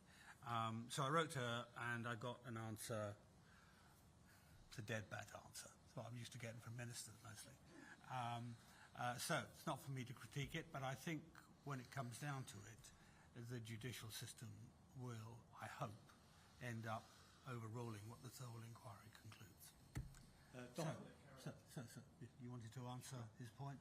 [SPEAKER 1] So I wrote to her and I got an answer. It's a dead bad answer. That's what I'm used to getting from ministers mostly. So it's not for me to critique it, but I think when it comes down to it, the judicial system will, I hope, end up overruling what the Thirlwall inquiry concludes. So you wanted to answer his point?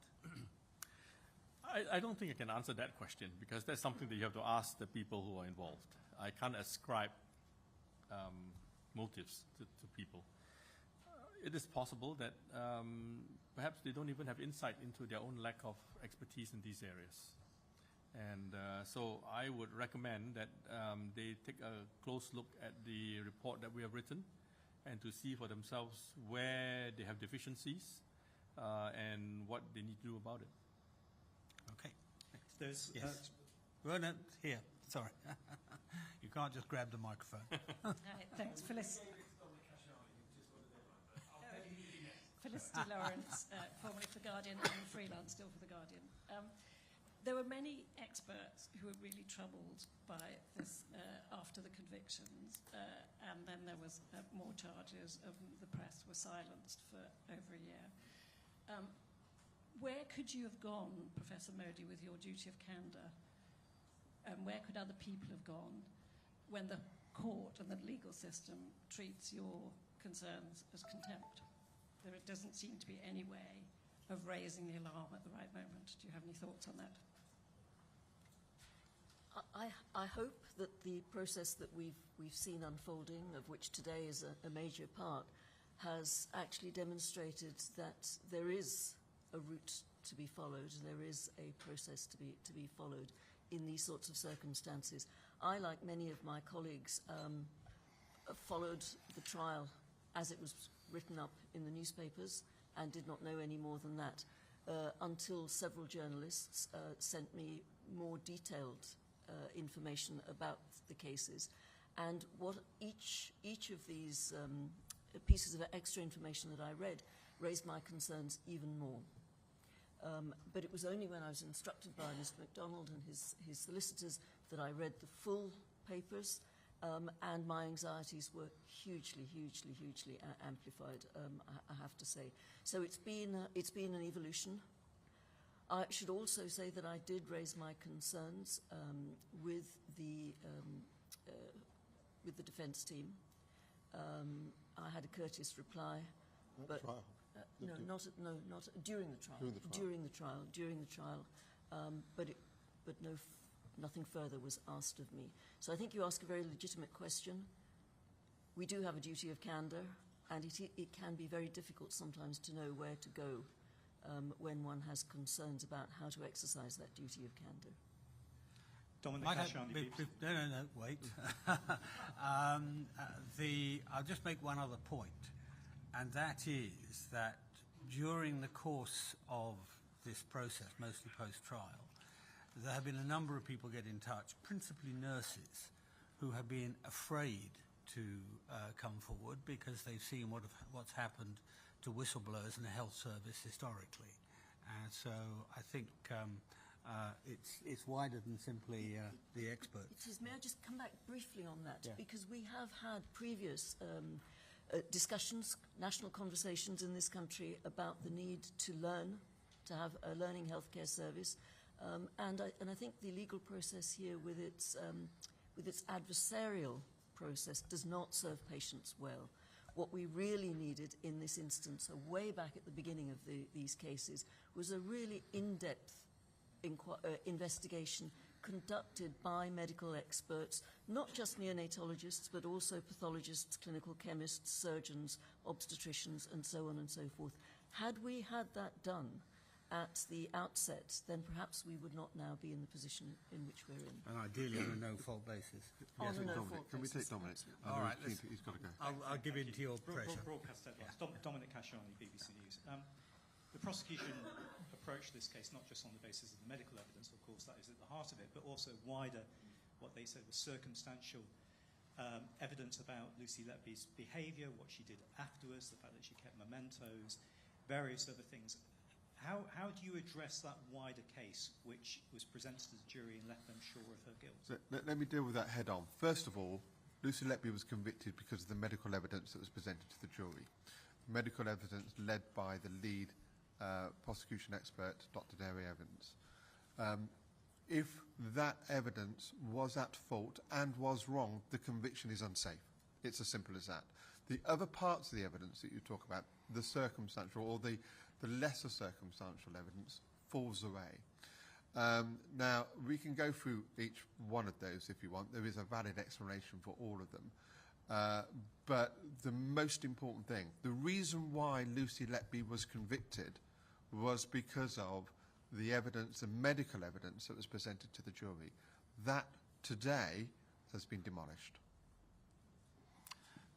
[SPEAKER 3] I don't think I can answer that question because that's something that you have to ask the people who are involved. I can't ascribe motives to people. It is possible that perhaps they don't even have insight into their own lack of expertise in these areas. And so I would recommend that they take a close look at the report that we have written and to see for themselves where they have deficiencies and what they need to do about it.
[SPEAKER 1] Okay. There's yes. Ronan, here. Sorry. You can't just grab the microphone.
[SPEAKER 14] Right, thanks, Felicity Lawrence, formerly for The Guardian and freelance still for The Guardian. There were many experts who were really troubled by this after the convictions, and then there was more charges, and the press were silenced for over a year. Where could you have gone, Professor Modi, with your duty of candour? Where could other people have gone when the court and the legal system treats your concerns as contempt? There doesn't seem to be any way of raising the alarm at the right moment. Do you have any thoughts on that?
[SPEAKER 5] I hope that the process that we've seen unfolding, of which today is a major part, has actually demonstrated that there is a route to be followed, and there is a process to be followed in these sorts of circumstances. I, like many of my colleagues, followed the trial as it was written up in the newspapers and did not know any more than that until several journalists sent me more detailed information about the cases, and what each of these pieces of extra information that I read raised my concerns even more. But it was only when I was instructed by Mr. McDonald and his solicitors that I read the full papers, and my anxieties were hugely amplified, I have to say. So it's been an evolution. I should also say that I did raise my concerns with the defence team. I had a courteous reply, but not during the trial. During the trial, but nothing further was asked of me. So I think you ask a very legitimate question. We do have a duty of candour, and it can be very difficult sometimes to know where to go when one has concerns about how to exercise that duty of candour.
[SPEAKER 1] No, wait. I'll just make one other point, and that is that during the course of this process, mostly post-trial, there have been a number of people get in touch, principally nurses, who have been afraid to come forward because they've seen what's happened to whistleblowers in the health service historically. And so I think it's wider than simply the experts.
[SPEAKER 5] It is. May I just come back briefly on that?
[SPEAKER 1] Yeah.
[SPEAKER 5] Because we have had previous discussions, national conversations in this country about the need to learn, to have a learning healthcare service. And I think the legal process here with its adversarial process does not serve patients well. What we really needed in this instance, way back at the beginning of these cases, was a really in-depth investigation conducted by medical experts, not just neonatologists, but also pathologists, clinical chemists, surgeons, obstetricians, and so on and so forth. Had we had that done at the outset, then perhaps we would not now be in the position in which we're in.
[SPEAKER 1] And ideally on a no-fault basis.
[SPEAKER 5] On a
[SPEAKER 7] Dominic, can we take Dominic?
[SPEAKER 1] All right,
[SPEAKER 7] he's got to go.
[SPEAKER 1] I'll give in to your pressure.
[SPEAKER 15] Broadcast headlines. Dominic Casciani, BBC News. The prosecution approached this case not just on the basis of the medical evidence, of course, that is at the heart of it, but also wider, what they said was circumstantial evidence about Lucy Letby's behaviour, what she did afterwards, the fact that she kept mementos, various other things. How do you address that wider case, which was presented to the jury and left them sure of her guilt?
[SPEAKER 7] So let me deal with that head on. First of all, Lucy Letby was convicted because of the medical evidence that was presented to the jury. Medical evidence led by the lead prosecution expert, Dr. Derry Evans. If that evidence was at fault and was wrong, the conviction is unsafe. It's as simple as that. The other parts of the evidence that you talk about, the circumstantial or the lesser circumstantial evidence, falls away. Now, we can go through each one of those if you want. There is a valid explanation for all of them. But the most important thing, the reason why Lucy Letby was convicted was because of the evidence, the medical evidence that was presented to the jury. That today has been demolished.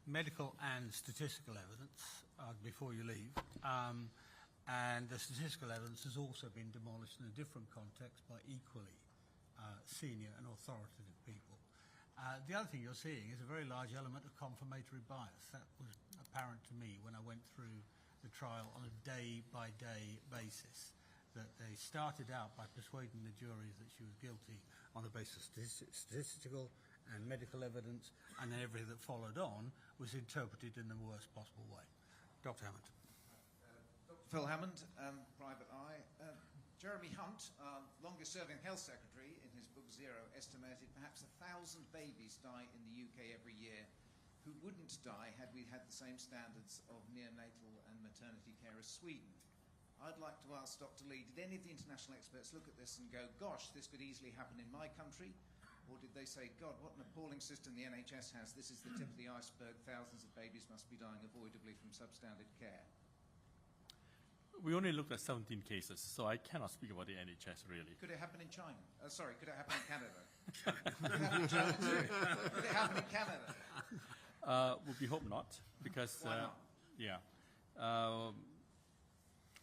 [SPEAKER 1] Medical and statistical evidence, before you leave, and the statistical evidence has also been demolished in a different context by equally senior and authoritative people. The other thing you're seeing is a very large element of confirmatory bias. That was apparent to me when I went through the trial on a day-by-day basis, that they started out by persuading the jury that she was guilty on the basis of statistical and medical evidence, and then everything that followed on was interpreted in the worst possible way. Dr. Hammond.
[SPEAKER 16] Dr. Phil Hammond, Private Eye. Jeremy Hunt, longest-serving health secretary, in his book Zero, estimated perhaps 1,000 babies die in the UK every year who wouldn't die had we had the same standards of neonatal and maternity care as Sweden. I'd like to ask Dr. Lee, did any of the international experts look at this and go, gosh, this could easily happen in my country? Or did they say, God, what an appalling system the NHS has. This is the tip of the iceberg. Thousands of babies must be dying avoidably from substandard care.
[SPEAKER 3] We only looked at 17 cases, so I cannot speak about the NHS, really.
[SPEAKER 16] Could it happen in China? Sorry, could it happen in Canada? Could it happen in China too? Could it happen in Canada?
[SPEAKER 3] We hope not, because...
[SPEAKER 16] Why not?
[SPEAKER 3] Yeah.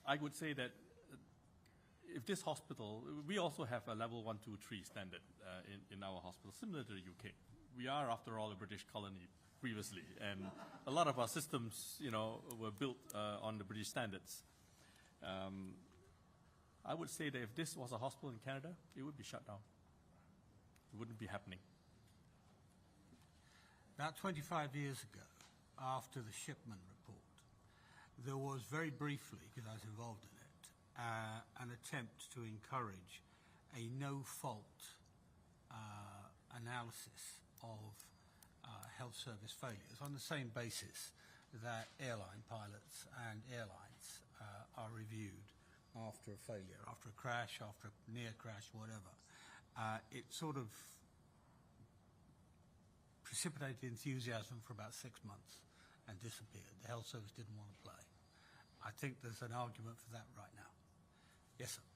[SPEAKER 3] I would say that if this hospital, we also have a level 1, 2, 3 standard in our hospital, similar to the UK. We are, after all, a British colony previously, and a lot of our systems, were built on the British standards. I would say that if this was a hospital in Canada, it would be shut down. It wouldn't be happening.
[SPEAKER 1] About 25 years ago, after the Shipman report, there was very briefly, because I was involved in it, an attempt to encourage a no-fault analysis of health service failures on the same basis that airline pilots and airlines are reviewed after a failure, after a crash, after a near crash, whatever. It sort of precipitated enthusiasm for about 6 months and disappeared. The health service didn't want to play. I think there's an argument for that right now. Yes, sir.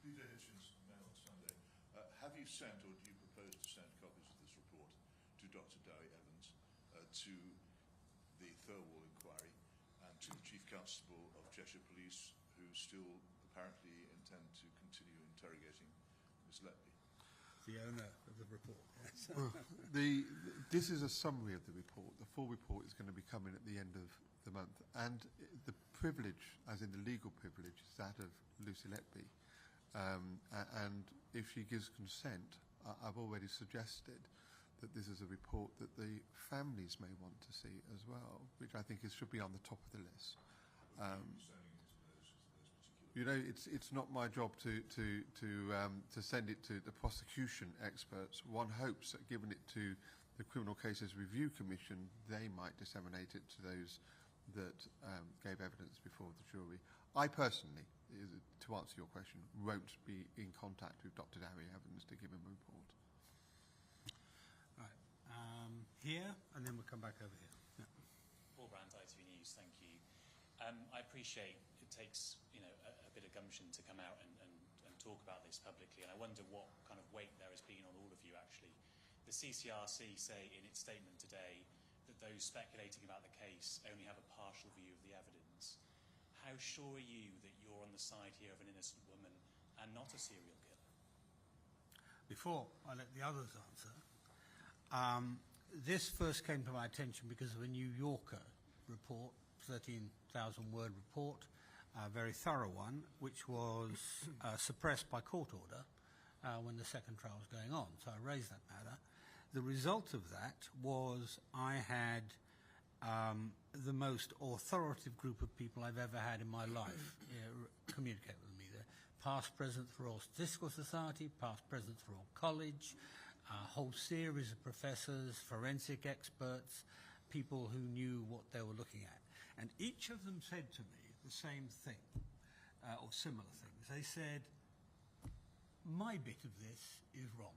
[SPEAKER 17] Peter Hitchens, Mail on Sunday. Have you sent, or do you propose to send copies of this report to Dr. Dowie Evans, to the Thirlwall inquiry, and to the Chief Constable of Cheshire Police, who still apparently intend to continue interrogating Ms. Letby?
[SPEAKER 1] The owner of the report, yes.
[SPEAKER 7] Well, this is a summary of the report. The full report is going to be coming at the end of the month. And the privilege, as in the legal privilege, is that of Lucy Letby. And if she gives consent, I've already suggested that this is a report that the families may want to see as well, which I think should be on the top of the list. You know, it's not my job to send it to the prosecution experts. One hopes that, given it to the Criminal Cases Review Commission, they might disseminate it to those that gave evidence before the jury. I personally, to answer your question, won't be in contact with Dr. Dowie Evans to give him a report.
[SPEAKER 1] Right. Here, and then we'll come back over here. Yeah.
[SPEAKER 18] Paul Brandt, ITV News, thank you. I appreciate it takes, you know, a bit of gumption to come out and talk about this publicly, and I wonder what kind of weight there has been on all of you, actually. The CCRC say in its statement today that those speculating about the case only have a partial view of the evidence. How sure are you that you're on the side here of an innocent woman and not a serial killer?
[SPEAKER 1] Before I let the others answer, this first came to my attention because of a New Yorker report, 13,000-word report, a very thorough one, which was suppressed by court order when the second trial was going on. So I raised that matter. The result of that was I had the most authoritative group of people I've ever had in my life communicate with me. They're past presidents for Royal Statistical Society, past presidents for Royal College, a whole series of professors, forensic experts, people who knew what they were looking at. And each of them said to me the same thing, or similar things. They said, my bit of this is wrong.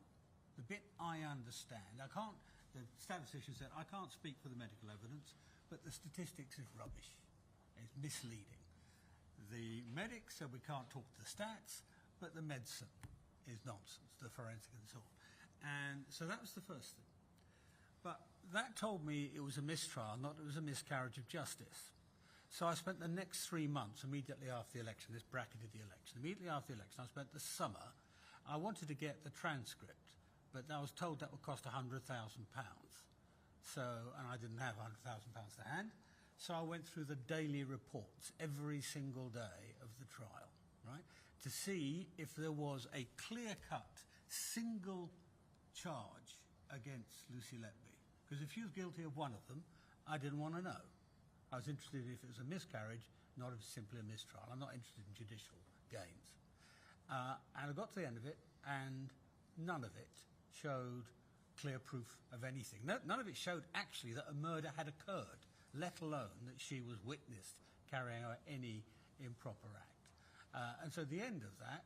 [SPEAKER 1] The bit I understand, the statistician said, I can't speak for the medical evidence, but the statistics is rubbish. It's misleading. The medics said we can't talk to the stats, but the medicine is nonsense, the forensic and so on. And so that was the first thing. But that told me it was a mistrial, not it was a miscarriage of justice. So I spent the next 3 months immediately after the election, this bracketed the election, immediately after the election, I spent the summer, I wanted to get the transcript, but I was told that would cost £100,000. So, and I didn't have £100,000 to hand, so I went through the daily reports every single day of the trial, right, to see if there was a clear-cut, single charge against Lucy Letby. Because if she was guilty of one of them, I didn't want to know. I was interested if it was a miscarriage, not if it's simply a mistrial. I'm not interested in judicial games. And I got to the end of it, and none of it showed clear proof of anything. None of it showed actually that a murder had occurred, let alone that she was witnessed carrying out any improper act. And so at the end of that,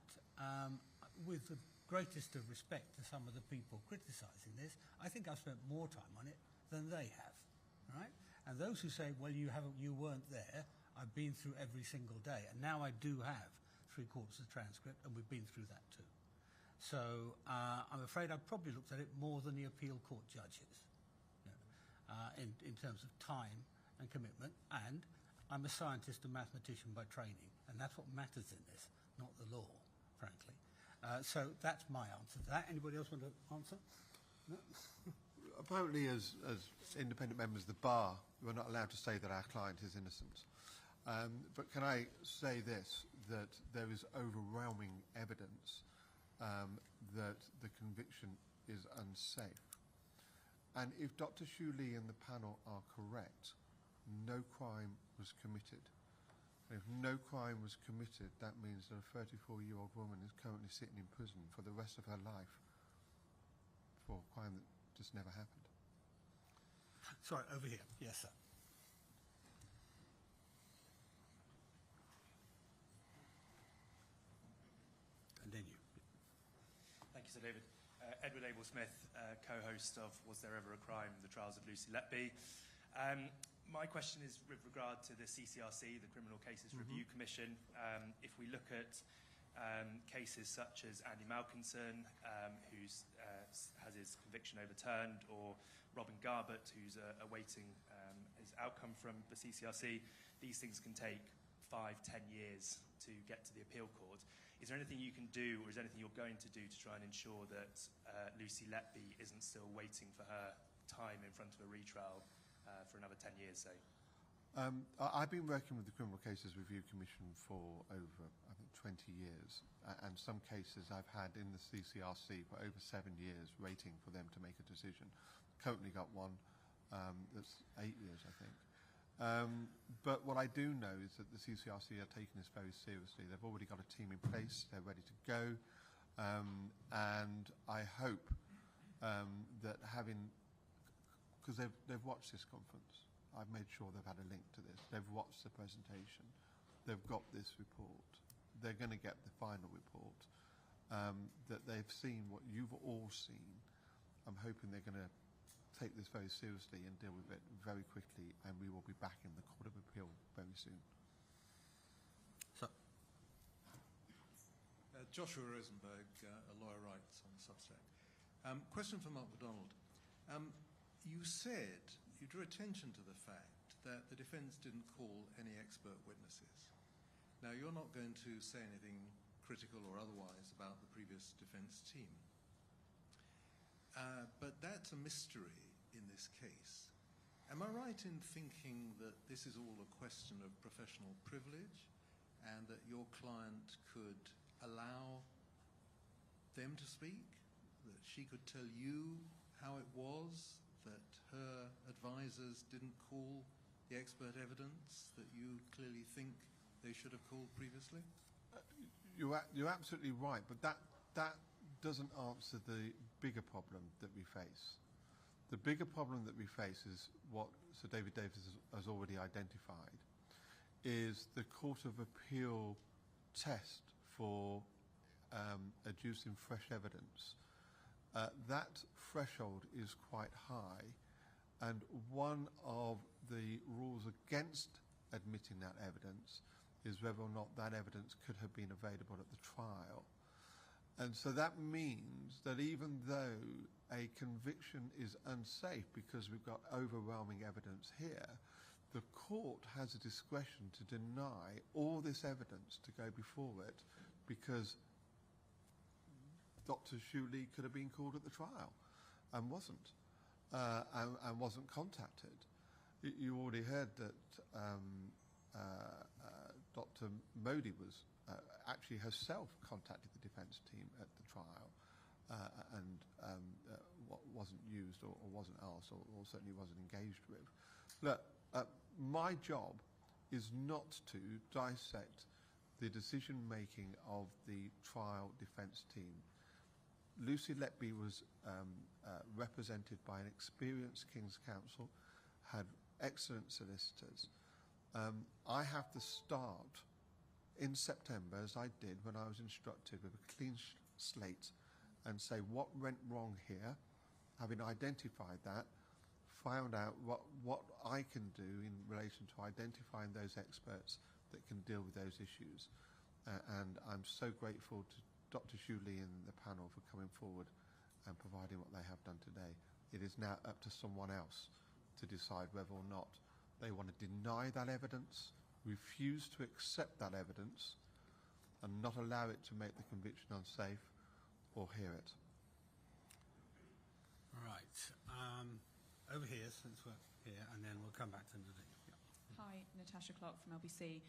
[SPEAKER 1] with the greatest of respect to some of the people criticising this, I think I've spent more time on it than they have, right? And those who say, well, you weren't there, I've been through every single day, and now I do have 3/4 of the transcript, and we've been through that too. So I'm afraid I've probably looked at it more than the appeal court judges, in terms of time and commitment, and I'm a scientist and mathematician by training, and that's what matters in this, not the law, frankly. So that's my answer to that. Anybody else want to answer? No?
[SPEAKER 7] Apparently, as independent members of the bar, we're not allowed to say that our client is innocent. But can I say this, that there is overwhelming evidence that the conviction is unsafe. And if Dr. Shoo Lee and the panel are correct, no crime was committed. And if no crime was committed, that means that a 34-year-old woman is currently sitting in prison for the rest of her life for a crime that just never happened.
[SPEAKER 1] Sorry, over here. Yes, sir. And then you.
[SPEAKER 9] Thank you, Sir David. Edward Abel-Smith, co-host of Was There Ever a Crime? The Trials of Lucy Letby. My question is with regard to the CCRC, the Criminal Cases Review Commission. If we look at cases such as Andy Malkinson, who has his conviction overturned, or Robin Garbett, who's awaiting his outcome from the CCRC, these things can take 5-10 years to get to the appeal court. Is there anything you can do, or is there anything you're going to do to try and ensure that Lucy Letby isn't still waiting for her time in front of a retrial for another 10 years, say?
[SPEAKER 7] I've been working with the Criminal Cases Review Commission for over, I think, 20 years. And some cases I've had in the CCRC for over 7 years waiting for them to make a decision. Currently got one that's 8 years, I think. But what I do know is that the CCRC are taking this very seriously. They've already got a team in place. They're ready to go. And I hope that having... because they've watched this conference. I've made sure they've had a link to this. They've watched the presentation. They've got this report. They're going to get the final report. That they've seen what you've all seen. I'm hoping they're going to take this very seriously and deal with it very quickly, and we will be back in the Court of Appeal very soon.
[SPEAKER 1] So,
[SPEAKER 19] Joshua Rosenberg, a lawyer rights on Substack. Question for Mark McDonald. You drew attention to the fact that the defence didn't call any expert witnesses. Now, you're not going to say anything critical or otherwise about the previous defence team. But that's a mystery in this case. Am I right in thinking that this is all a question of professional privilege and that your client could allow them to speak, that she could tell you how it was, that her advisors didn't call the expert evidence that you clearly think they should have called previously?
[SPEAKER 7] You're absolutely right, but that doesn't answer the bigger problem that we face. The bigger problem that we face is what Sir David Davis has already identified, is the Court of Appeal test for adducing fresh evidence. That threshold is quite high, and one of the rules against admitting that evidence is whether or not that evidence could have been available at the trial. And so that means that even though a conviction is unsafe because we've got overwhelming evidence here, the court has a discretion to deny all this evidence to go before it because Dr Shoo Lee could have been called at the trial and wasn't contacted. You already heard that Dr Modi was actually herself contacted the defence team at the trial and wasn't used or wasn't asked or certainly wasn't engaged with. Look, my job is not to dissect the decision-making of the trial defence team. Lucy Letby was represented by an experienced King's Counsel, had excellent solicitors. I have to start in September, as I did when I was instructed, with a clean slate and say what went wrong here, having identified that, found out what I can do in relation to identifying those experts that can deal with those issues. And I'm so grateful to Dr Shoo Lee and the panel for coming forward and providing what they have done today. It is now up to someone else to decide whether or not they want to deny that evidence, refuse to accept that evidence, and not allow it to make the conviction unsafe, or hear it.
[SPEAKER 1] Right. Over here, since we're here, and then we'll come back to Nadine.
[SPEAKER 20] Hi, Natasha Clark from LBC.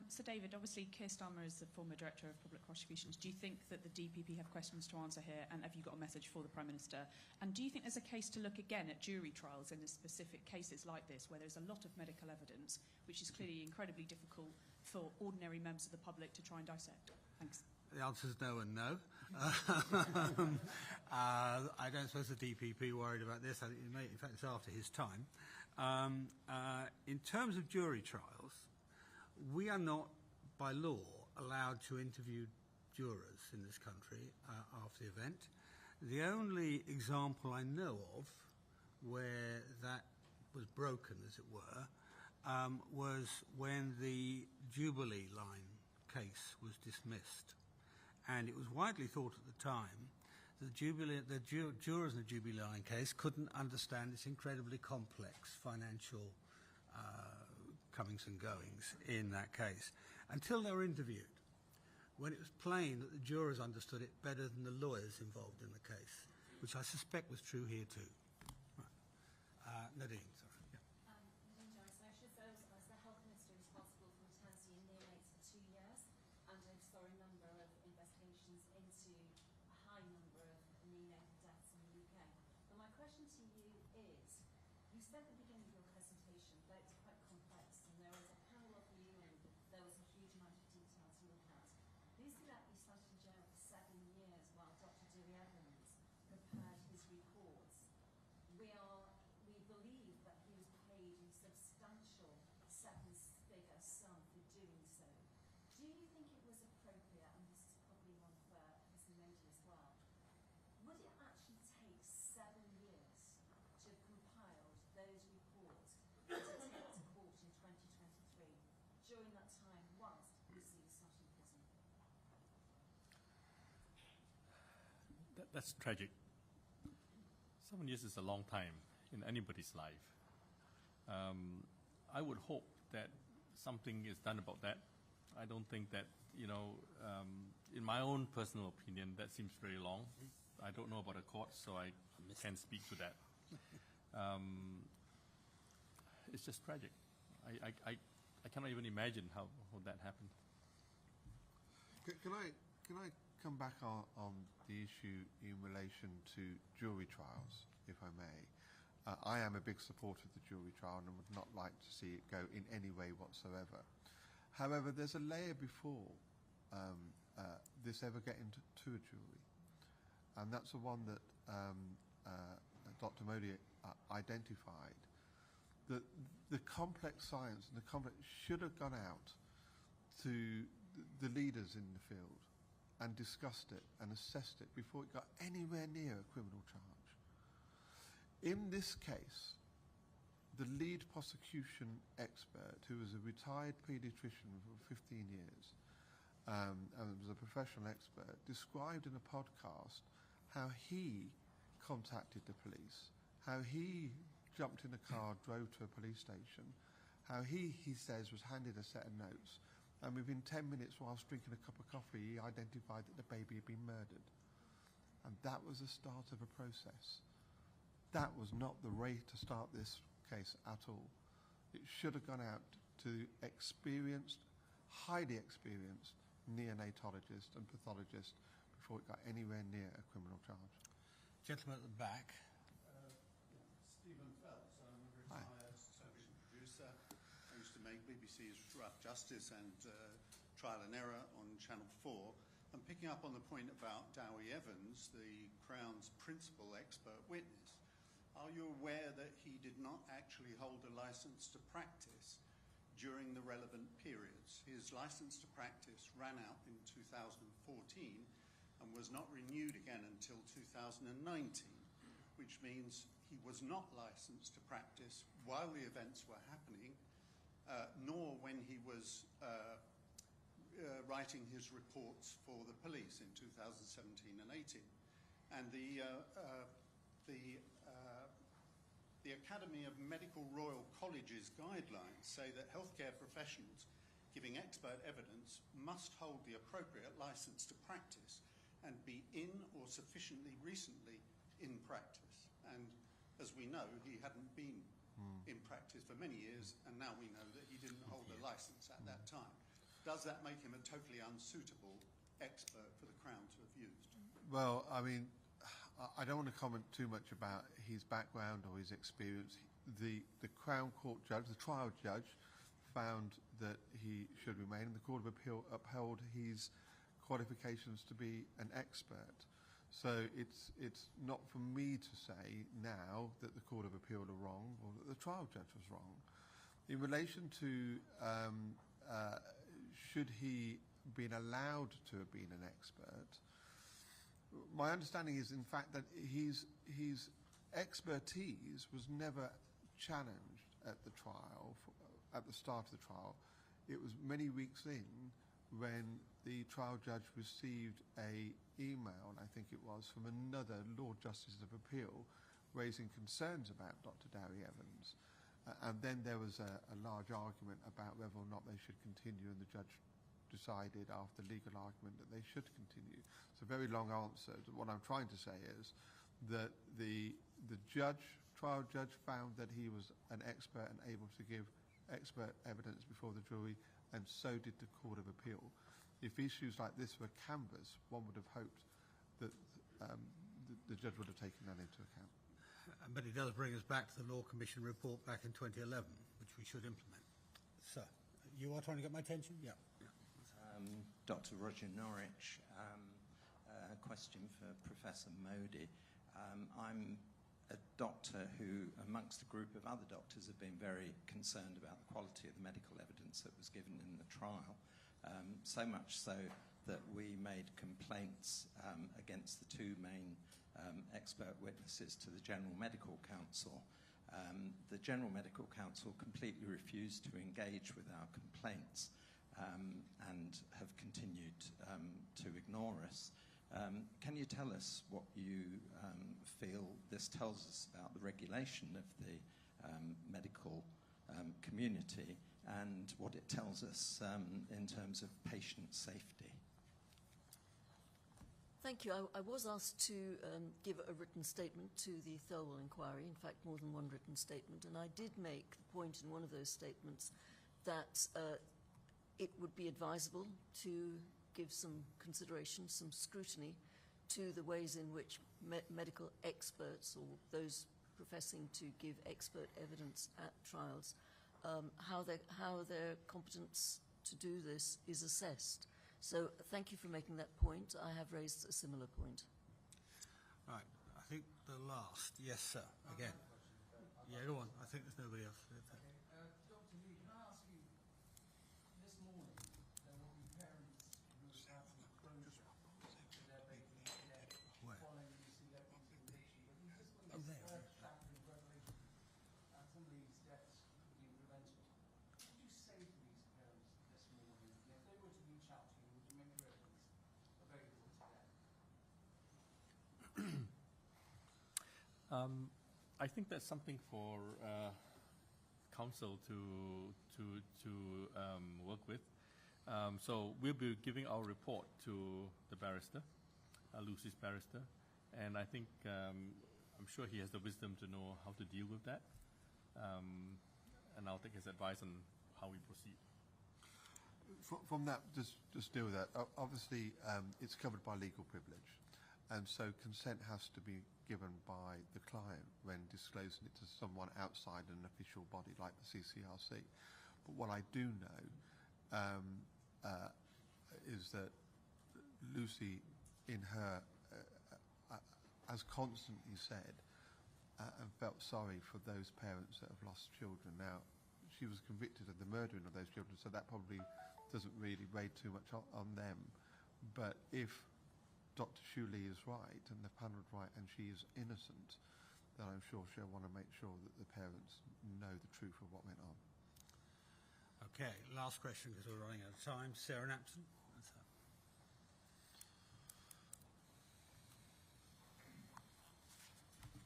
[SPEAKER 20] Sir David, obviously Keir Starmer is the former Director of Public Prosecutions. Do you think that the DPP have questions to answer here, and have you got a message for the Prime Minister? And do you think there's a case to look again at jury trials in specific cases like this, where there's a lot of medical evidence, which is clearly incredibly difficult for ordinary members of the public to try and dissect? Thanks.
[SPEAKER 1] The answer is no and no. I don't suppose the DPP worried about this. In fact, it's after his time. In terms of jury trials, we are not, by law, allowed to interview jurors in this country after the event. The only example I know of where that was broken, as it were, was when the Jubilee line case was dismissed. And it was widely thought at the time that the jurors in the Jubilee line case couldn't understand this incredibly complex financial comings and goings in that case until they were interviewed, when it was plain that the jurors understood it better than the lawyers involved in the case, which I suspect was true here too. Right. Nadine, sorry. Yeah.
[SPEAKER 10] Nadine Joyce, I should say I was the health minister responsible for maternity and neonates for 2 years, and I saw a number of investigations into a high number of neonatal deaths in the UK. But my question to you is, you said at the beginning of your presentation that it's quite complex, and there was a panel of you, and there was a huge amount of detail to look at. Lucy Letby sat in jail for 7 years while Dr Dewey Evans prepared his reports. We believe that he was paid a substantial seven-figure sum for doing so. Do you think it was appropriate, and this is probably one for Professor Modi as well, would it actually take 7 years to have compiled those reports to take to court in 2023, during that time whilst Lucy was sat in prison?
[SPEAKER 3] That's tragic. 7 years is a long time in anybody's life. I would hope that something is done about that. I don't think that, in my own personal opinion, that seems very long. I don't know about the court, so I can't speak to that. It's just tragic. I cannot even imagine how that happened.
[SPEAKER 7] Can I come back on the issue in relation to jury trials, if I may? I am a big supporter of the jury trial and would not like to see it go in any way whatsoever. However, there's a layer before this ever getting to a jury, and that's the one that Dr Modi identified. That the complex science and the complex should have gone out to the leaders in the field and discussed it and assessed it before it got anywhere near a criminal charge. In this case, the lead prosecution expert, who was a retired paediatrician for 15 years and was a professional expert, described in a podcast how he contacted the police, how he jumped in a car, drove to a police station, how he says, was handed a set of notes, and within 10 minutes whilst drinking a cup of coffee, he identified that the baby had been murdered. And that was the start of a process. That was not the way to start this case at all. It should have gone out to experienced, highly experienced neonatologists and pathologists before it got anywhere near a criminal charge.
[SPEAKER 1] Gentleman at the back.
[SPEAKER 21] Stephen Phelps, I'm a retired television producer. I used to make BBC's Rough Justice and Trial and Error on Channel 4. I'm picking up on the point about Dowie Evans, the Crown's principal expert witness. Are you aware that he did not actually hold a license to practice during the relevant periods? His license to practice ran out in 2014 and was not renewed again until 2019, which means he was not licensed to practice while the events were happening, nor when he was writing his reports for the police in 2017 and 18. And the Academy of Medical Royal College's guidelines say that healthcare professionals giving expert evidence must hold the appropriate license to practice and be in or sufficiently recently in practice. And as we know, he hadn't been in practice for many years, and now we know that he didn't hold a license at that time. Does that make him a totally unsuitable expert for the Crown to have used?
[SPEAKER 7] Well, I mean, I don't want to comment too much about his background or his experience. The Crown Court judge, the trial judge, found that he should remain, and the Court of Appeal upheld his qualifications to be an expert. So it's not for me to say now that the Court of Appeal are wrong or that the trial judge was wrong. In relation to should he been allowed to have been an expert, my understanding is, in fact, that his expertise was never challenged at the trial, at the start of the trial. It was many weeks in when the trial judge received a email, I think it was, from another Lord Justice of Appeal raising concerns about Dr. Dowie Evans. And then there was a large argument about whether or not they should continue, and the judge decided after legal argument that they should continue. It's a very long answer. What I'm trying to say is that the trial judge found that he was an expert and able to give expert evidence before the jury, and so did the Court of Appeal. If issues like this were canvassed, one would have hoped that the judge would have taken that into account.
[SPEAKER 1] But it does bring us back to the Law Commission report back in 2011, which we should implement. So, you are trying to get my attention? Yeah.
[SPEAKER 2] Dr. Roger Norwich, a question for Professor Modi. I'm a doctor who, amongst a group of other doctors, have been very concerned about the quality of the medical evidence that was given in the trial, so much so that we made complaints against the two main expert witnesses to the General Medical Council. The General Medical Council completely refused to engage with our complaints and have continued to ignore us. Can you tell us what you feel this tells us about the regulation of the medical community and what it tells us in terms of patient safety?
[SPEAKER 5] Thank you. I was asked to give a written statement to the Thirlwell inquiry, in fact more than one written statement, and I did make the point in one of those statements that it would be advisable to give some consideration, some scrutiny to the ways in which medical experts or those professing to give expert evidence at trials, how their competence to do this is assessed. So thank you for making that point. I have raised a similar point.
[SPEAKER 1] Right. I think the last. Yes, sir. Again. Yeah, go on. I think there's nobody else.
[SPEAKER 4] Dr. Lee, can I ask you, this morning there will be parents who have closure to their baby following Lucy Letby's conviction. But you've just got this earth-shattering revelation that some of these deaths could be preventable. What would you say to these parents this morning? And if they were to reach out to you, would you make your evidence available to them?
[SPEAKER 3] I think that's something for counsel to work with. So we'll be giving our report to the barrister, Lucy's barrister, and I think I'm sure he has the wisdom to know how to deal with that, and I'll take his advice on how we proceed.
[SPEAKER 7] From that, just deal with that. Obviously, it's covered by legal privilege, and so consent has to be given by the client when disclosing it to someone outside an official body like the CCRC. But what I do know is that Lucy, in her, has constantly said and felt sorry for those parents that have lost children. Now, she was convicted of the murdering of those children, so that probably doesn't really weigh too much on them. But if Dr. Shoo Lee is right and the panel is right and she is innocent, then I'm sure she'll want to make sure that the parents know the truth of what went on.
[SPEAKER 1] Okay, last question because we're running out of time. Sarah Napton.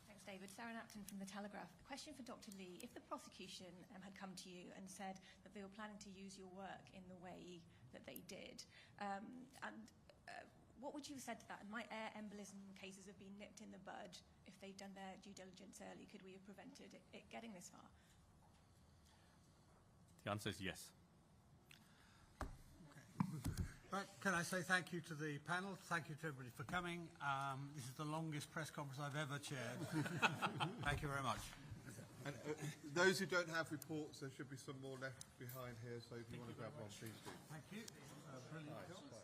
[SPEAKER 22] Thanks, David. Sarah Napton from The Telegraph. A question for Dr. Lee. If the prosecution had come to you and said that they were planning to use your work in the way that they did, what would you have said to that? And might air embolism cases have been nipped in the bud if they'd done their due diligence early? Could we have prevented it getting this far?
[SPEAKER 3] The answer is yes.
[SPEAKER 1] Right, can I say thank you to the panel? Thank you to everybody for coming. This is the longest press conference I've ever chaired. Thank you very much.
[SPEAKER 7] And those who don't have reports, there should be some more left behind here, so if you want to grab one, please do.
[SPEAKER 1] Thank you. Brilliant.
[SPEAKER 7] Nice.